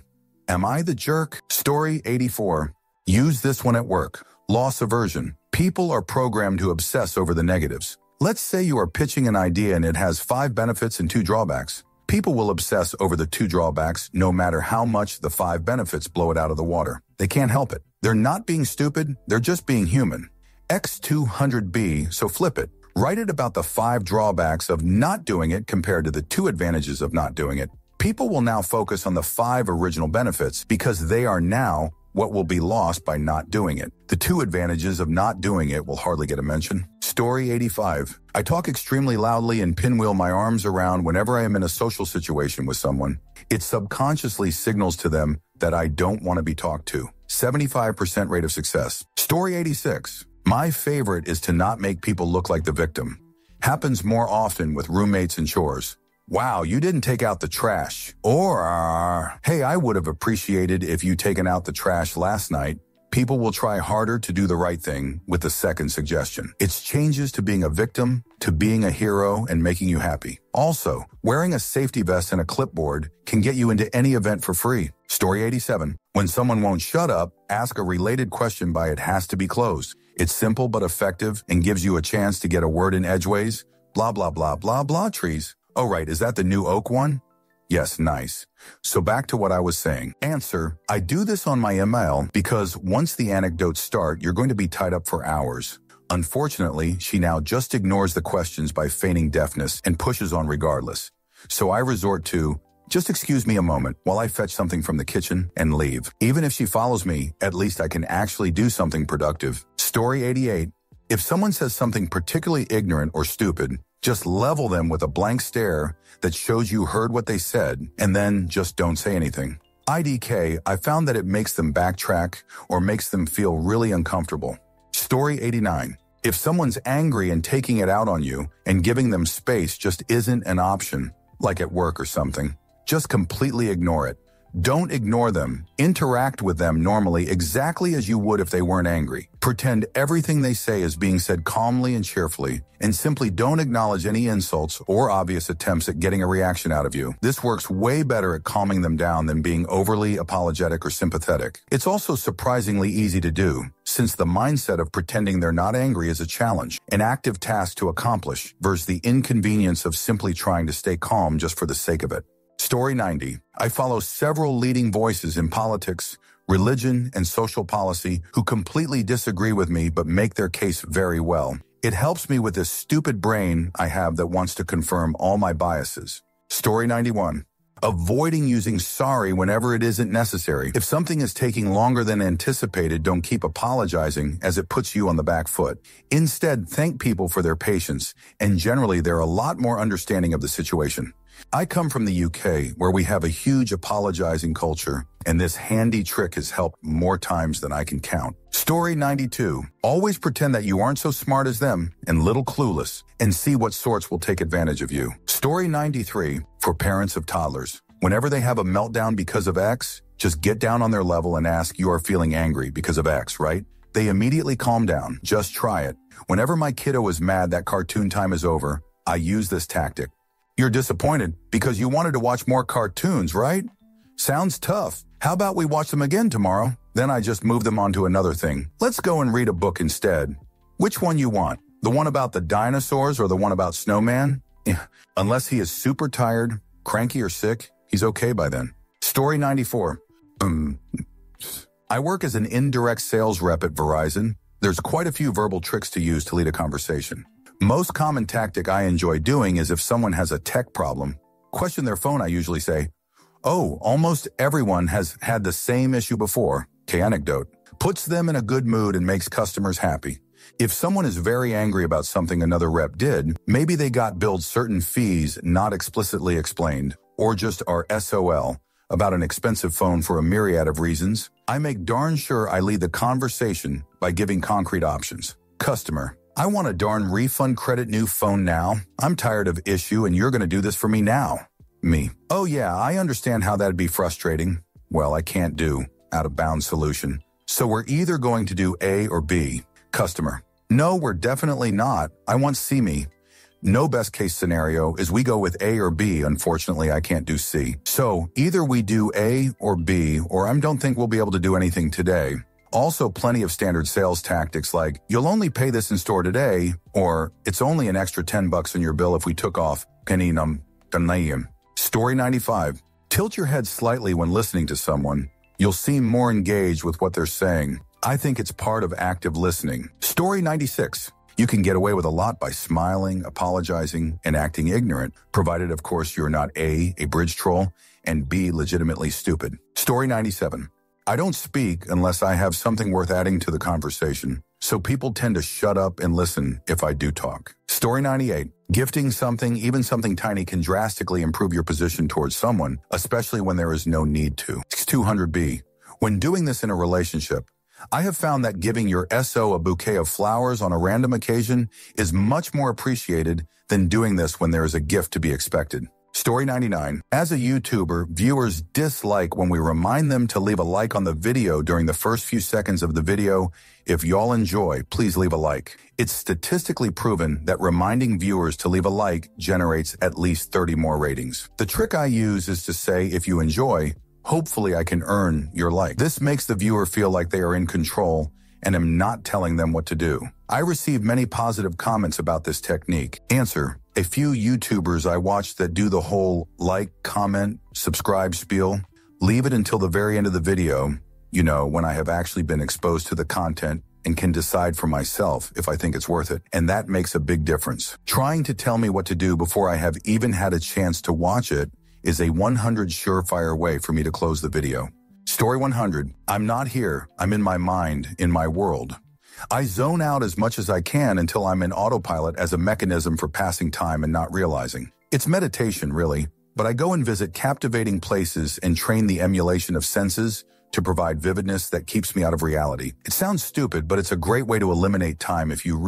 Am I the jerk? Story 84. Use this one at work. Loss aversion. People are programmed to obsess over the negatives. Let's say you are pitching an idea and it has 5 benefits and 2 drawbacks. People will obsess over the 2 drawbacks no matter how much the 5 benefits blow it out of the water. They can't help it. They're not being stupid, they're just being human. X200B, so flip it. Write it about the 5 drawbacks of not doing it compared to the 2 advantages of not doing it. People will now focus on the 5 original benefits because they are now what will be lost by not doing it. The 2 advantages of not doing it will hardly get a mention. Story 85. I talk extremely loudly and pinwheel my arms around whenever I am in a social situation with someone. It subconsciously signals to them that I don't want to be talked to. 75% rate of success. Story 86. My favorite is to not make people look like the victim. Happens more often with roommates and chores. Wow, you didn't take out the trash. Or, hey, I would have appreciated if you taken out the trash last night. People will try harder to do the right thing with the second suggestion. It's changes to being a victim, to being a hero, and making you happy. Also, wearing a safety vest and a clipboard can get you into any event for free. Story 87. When someone won't shut up, ask a related question by it has to be closed. It's simple but effective and gives you a chance to get a word in edgeways. Blah, blah, blah, blah, blah, trees. Oh, right, is that the new oak one? Yes, nice. So back to what I was saying. Answer, I do this on my ML because once the anecdotes start, you're going to be tied up for hours. Unfortunately, she now just ignores the questions by feigning deafness and pushes on regardless. So I resort to, just excuse me a moment while I fetch something from the kitchen and leave. Even if she follows me, at least I can actually do something productive. Story 88. If someone says something particularly ignorant or stupid, just level them with a blank stare that shows you heard what they said, and then just don't say anything. IDK, I found that it makes them backtrack or makes them feel really uncomfortable. Story 89. If someone's angry and taking it out on you and giving them space just isn't an option, like at work or something, just completely ignore it. Don't ignore them. Interact with them normally exactly as you would if they weren't angry. Pretend everything they say is being said calmly and cheerfully, and simply don't acknowledge any insults or obvious attempts at getting a reaction out of you. This works way better at calming them down than being overly apologetic or sympathetic. It's also surprisingly easy to do, since the mindset of pretending they're not angry is a challenge, an active task to accomplish, versus the inconvenience of simply trying to stay calm just for the sake of it. Story 90. I follow several leading voices in politics, religion, and social policy who completely disagree with me but make their case very well. It helps me with this stupid brain I have that wants to confirm all my biases. Story 91. Avoiding using sorry whenever it isn't necessary. If something is taking longer than anticipated, don't keep apologizing, as it puts you on the back foot. Instead, thank people for their patience, and generally they're a lot more understanding of the situation. I come from the UK, where we have a huge apologizing culture, and this handy trick has helped more times than I can count. Story 92. Always pretend that you aren't so smart as them and little clueless, and see what sorts will take advantage of you. Story 93. For parents of toddlers. Whenever they have a meltdown because of X, just get down on their level and ask, you are feeling angry because of X, right? They immediately calm down. Just try it. Whenever my kiddo is mad that cartoon time is over, I use this tactic. You're disappointed because you wanted to watch more cartoons, right? Sounds tough. How about we watch them again tomorrow? Then I just move them on to another thing. Let's go and read a book instead. Which one you want? The one about the dinosaurs or the one about snowman? Unless he is super tired, cranky, or sick, he's okay by then. Story 94. I work as an indirect sales rep at Verizon. There's quite a few verbal tricks to use to lead a conversation. Most common tactic I enjoy doing is if someone has a tech problem, question their phone, I usually say, oh, almost everyone has had the same issue before. Anecdote. Puts them in a good mood and makes customers happy. If someone is very angry about something another rep did, maybe they got billed certain fees not explicitly explained, or just are SOL about an expensive phone for a myriad of reasons, I make darn sure I lead the conversation by giving concrete options. Customer. I want a darn refund credit new phone now. I'm tired of issue and you're going to do this for me now. Me. Oh yeah, I understand how that'd be frustrating. Well, I can't do out-of-bounds solution. So we're either going to do A or B. Customer. No, we're definitely not. I want C me. No best case scenario is we go with A or B. Unfortunately, I can't do C. So either we do A or B, or I don't think we'll be able to do anything today. Also, plenty of standard sales tactics like, you'll only pay this in store today, or it's only an extra $10 in your bill if we took off peninum danayim. Story 95. Tilt your head slightly when listening to someone. You'll seem more engaged with what they're saying. I think it's part of active listening. Story 96. You can get away with a lot by smiling, apologizing, and acting ignorant, provided, of course, you're not A, bridge troll, and B, legitimately stupid. Story 97. I don't speak unless I have something worth adding to the conversation, so people tend to shut up and listen if I do talk. Story 98. Gifting something, even something tiny, can drastically improve your position towards someone, especially when there is no need to. 200B. When doing this in a relationship, I have found that giving your SO a bouquet of flowers on a random occasion is much more appreciated than doing this when there is a gift to be expected. Story 99. As a YouTuber, viewers dislike when we remind them to leave a like on the video during the first few seconds of the video. If y'all enjoy, please leave a like. It's statistically proven that reminding viewers to leave a like generates at least 30 more ratings. The trick I use is to say, if you enjoy, hopefully I can earn your like. This makes the viewer feel like they are in control and am not telling them what to do. I received many positive comments about this technique. Answer. A few YouTubers I watch that do the whole like, comment, subscribe spiel, leave it until the very end of the video, when I have actually been exposed to the content and can decide for myself if I think it's worth it. And that makes a big difference. Trying to tell me what to do before I have even had a chance to watch it is a 100 surefire way for me to close the video. Story 100. I'm not here. I'm in my mind, in my world. I zone out as much as I can until I'm in autopilot as a mechanism for passing time and not realizing. It's meditation, really, but I go and visit captivating places and train the emulation of senses to provide vividness that keeps me out of reality. It sounds stupid, but it's a great way to eliminate time if you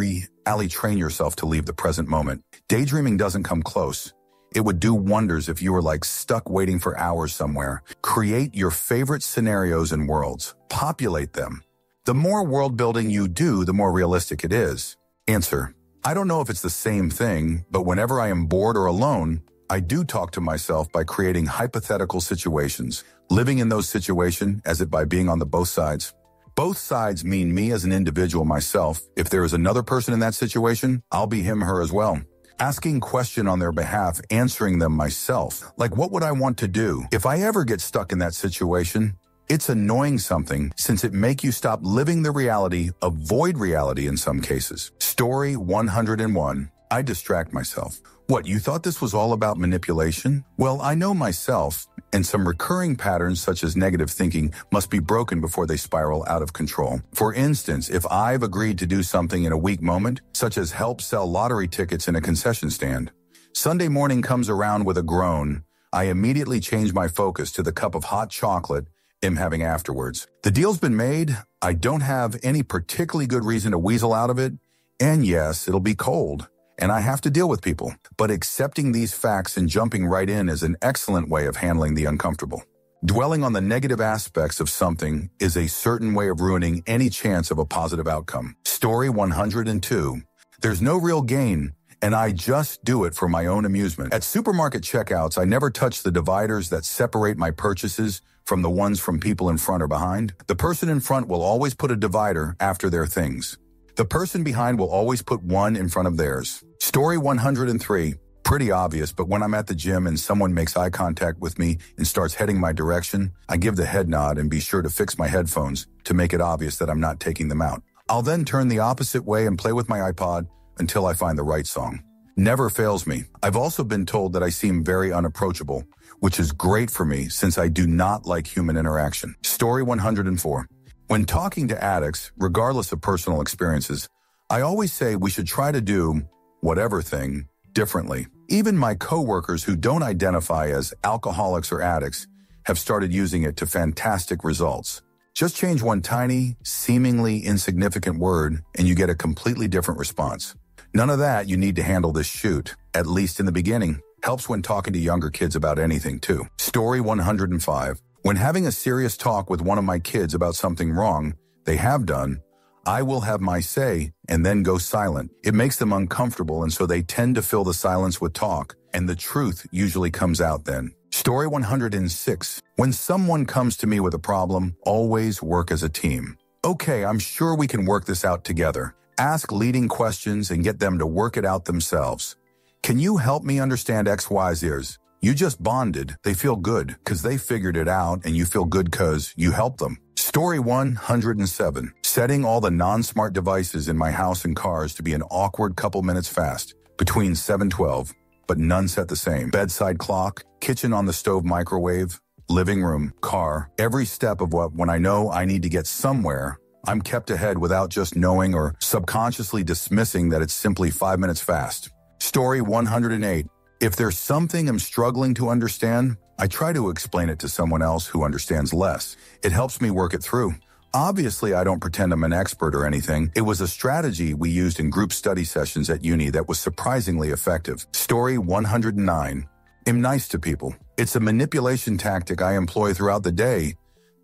train yourself to leave the present moment. Daydreaming doesn't come close. It would do wonders if you were like stuck waiting for hours somewhere. Create your favorite scenarios and worlds. Populate them. The more world building you do, the more realistic it is. Answer: I don't know if it's the same thing, but whenever I am bored or alone, I do talk to myself by creating hypothetical situations, living in those situations as if by being on the both sides. Both sides mean me as an individual myself. If there is another person in that situation, I'll be him, her as well. Asking question on their behalf, answering them myself. Like, what would I want to do? If I ever get stuck in that situation, it's annoying something since it make you stop living the reality, avoid reality in some cases. Story 101. I distract myself. What, you thought this was all about manipulation? Well, I know myself, and some recurring patterns such as negative thinking must be broken before they spiral out of control. For instance, if I've agreed to do something in a weak moment, such as help sell lottery tickets in a concession stand, Sunday morning comes around with a groan, I immediately change my focus to the cup of hot chocolate I'm having afterwards. The deal's been made, I don't have any particularly good reason to weasel out of it, and yes, it'll be cold, and I have to deal with people. But accepting these facts and jumping right in is an excellent way of handling the uncomfortable. Dwelling on the negative aspects of something is a certain way of ruining any chance of a positive outcome. Story 102. There's no real gain, and I just do it for my own amusement. At supermarket checkouts, I never touch the dividers that separate my purchases from the ones from people in front or behind. The person in front will always put a divider after their things. The person behind will always put one in front of theirs. Story 103. Pretty obvious, but when I'm at the gym and someone makes eye contact with me and starts heading my direction, I give the head nod and be sure to fix my headphones to make it obvious that I'm not taking them out. I'll then turn the opposite way and play with my iPod until I find the right song. Never fails me. I've also been told that I seem very unapproachable, which is great for me since I do not like human interaction. Story 104. When talking to addicts, regardless of personal experiences, I always say we should try to do whatever thing differently. Even my coworkers who don't identify as alcoholics or addicts have started using it to fantastic results. Just change one tiny, seemingly insignificant word and you get a completely different response. None of that you need to handle this shoot, at least in the beginning. Helps when talking to younger kids about anything too. Story 105. When having a serious talk with one of my kids about something wrong they have done, I will have my say and then go silent. It makes them uncomfortable, and so they tend to fill the silence with talk, and the truth usually comes out then. Story 106. When someone comes to me with a problem, always work as a team. Okay, I'm sure we can work this out together. Ask leading questions and get them to work it out themselves. Can you help me understand XYZ's? You just bonded. They feel good because they figured it out, and you feel good because you helped them. Story 107. Setting all the non-smart devices in my house and cars to be an awkward couple minutes fast. Between 7:12, but none set the same. Bedside clock, kitchen on the stove microwave, living room, car. Every step of what, when I know I need to get somewhere, I'm kept ahead without just knowing or subconsciously dismissing that it's simply 5 minutes fast. Story 108. If there's something I'm struggling to understand, I try to explain it to someone else who understands less. It helps me work it through. Obviously, I don't pretend I'm an expert or anything. It was a strategy we used in group study sessions at uni that was surprisingly effective. Story 109. I'm nice to people. It's a manipulation tactic I employ throughout the day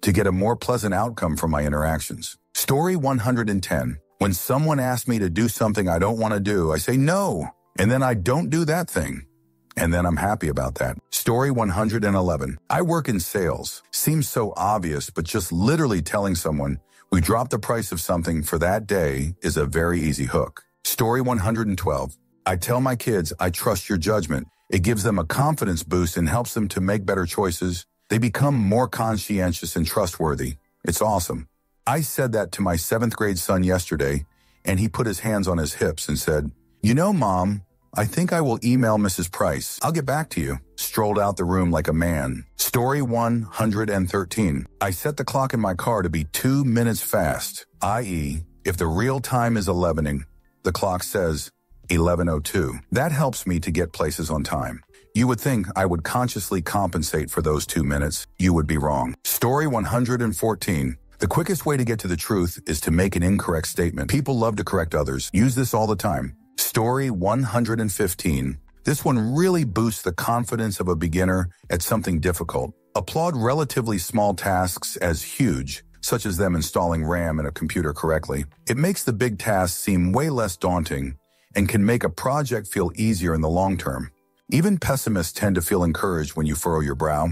to get a more pleasant outcome from my interactions. Story 110. When someone asks me to do something I don't want to do, I say no, and then I don't do that thing. And then I'm happy about that. Story 111. I work in sales. Seems so obvious, but just literally telling someone we dropped the price of something for that day is a very easy hook. Story 112. I tell my kids I trust your judgment. It gives them a confidence boost and helps them to make better choices. They become more conscientious and trustworthy. It's awesome. I said that to my 7th grade son yesterday, and he put his hands on his hips and said, "You know, Mom, I think I will email Mrs. Price. I'll get back to you." Strolled out the room like a man. Story 113. I set the clock in my car to be 2 minutes fast, i.e., if the real time is 11ing, the clock says 11:02. That helps me to get places on time. You would think I would consciously compensate for those 2 minutes. You would be wrong. Story 114. The quickest way to get to the truth is to make an incorrect statement. People love to correct others. Use this all the time. Story 115. This one really boosts the confidence of a beginner at something difficult. Applaud relatively small tasks as huge, such as them installing RAM in a computer correctly. It makes the big tasks seem way less daunting and can make a project feel easier in the long term. Even pessimists tend to feel encouraged when you furrow your brow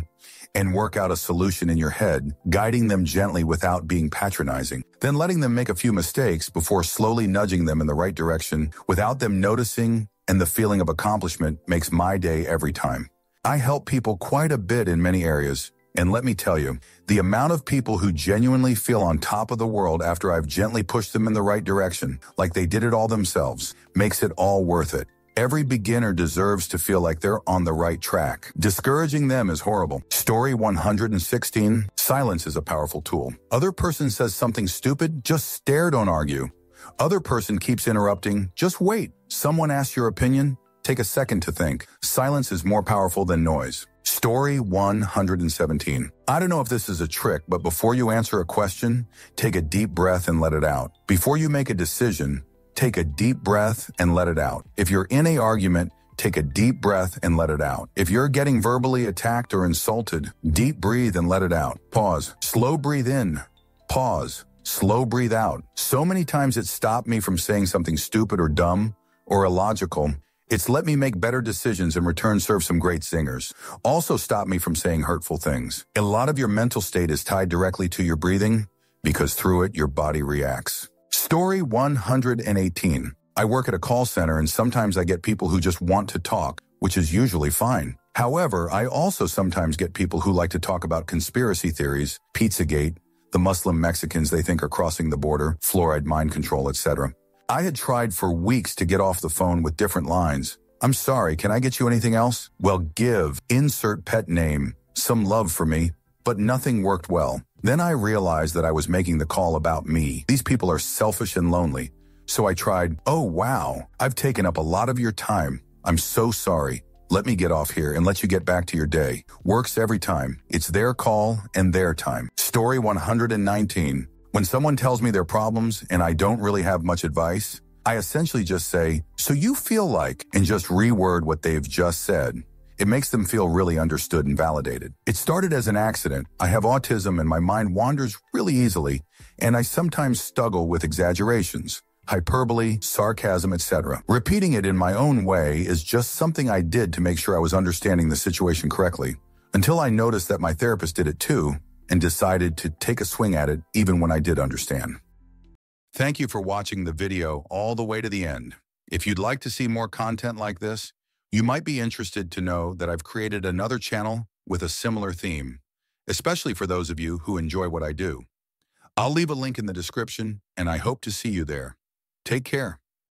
and work out a solution in your head, guiding them gently without being patronizing, then letting them make a few mistakes before slowly nudging them in the right direction without them noticing, and the feeling of accomplishment makes my day every time. I help people quite a bit in many areas, and let me tell you, the amount of people who genuinely feel on top of the world after I've gently pushed them in the right direction, like they did it all themselves, makes it all worth it. Every beginner deserves to feel like they're on the right track. Discouraging them is horrible. Story 116, silence is a powerful tool. Other person says something stupid, just stare, don't argue. Other person keeps interrupting, just wait. Someone asks your opinion, take a second to think. Silence is more powerful than noise. Story 117. I don't know if this is a trick, but before you answer a question, take a deep breath and let it out. Before you make a decision, take a deep breath and let it out. If you're in an argument, take a deep breath and let it out. If you're getting verbally attacked or insulted, deep breathe and let it out. Pause. Slow breathe in. Pause. Slow breathe out. So many times it's stopped me from saying something stupid or dumb or illogical. It's let me make better decisions and return serve some great singers. Also stop me from saying hurtful things. A lot of your mental state is tied directly to your breathing because through it, your body reacts. Story 118. I work at a call center and sometimes I get people who just want to talk, which is usually fine. However, I also sometimes get people who like to talk about conspiracy theories, Pizzagate, the Muslim Mexicans they think are crossing the border, fluoride mind control, etc. I had tried for weeks to get off the phone with different lines. I'm sorry, can I get you anything else? Well, give, insert pet name, some love for me, but nothing worked well. Then I realized that I was making the call about me. These people are selfish and lonely. So I tried, oh wow, I've taken up a lot of your time. I'm so sorry. Let me get off here and let you get back to your day. Works every time. It's their call and their time. Story 119. When someone tells me their problems and I don't really have much advice, I essentially just say, so you feel like, and just reword what they've just said. It makes them feel really understood and validated. It started as an accident. I have autism and my mind wanders really easily, and I sometimes struggle with exaggerations, hyperbole, sarcasm, etc. Repeating it in my own way is just something I did to make sure I was understanding the situation correctly, until I noticed that my therapist did it too, and decided to take a swing at it even when I did understand. Thank you for watching the video all the way to the end. If you'd like to see more content like this, you might be interested to know that I've created another channel with a similar theme, especially for those of you who enjoy what I do. I'll leave a link in the description, and I hope to see you there. Take care.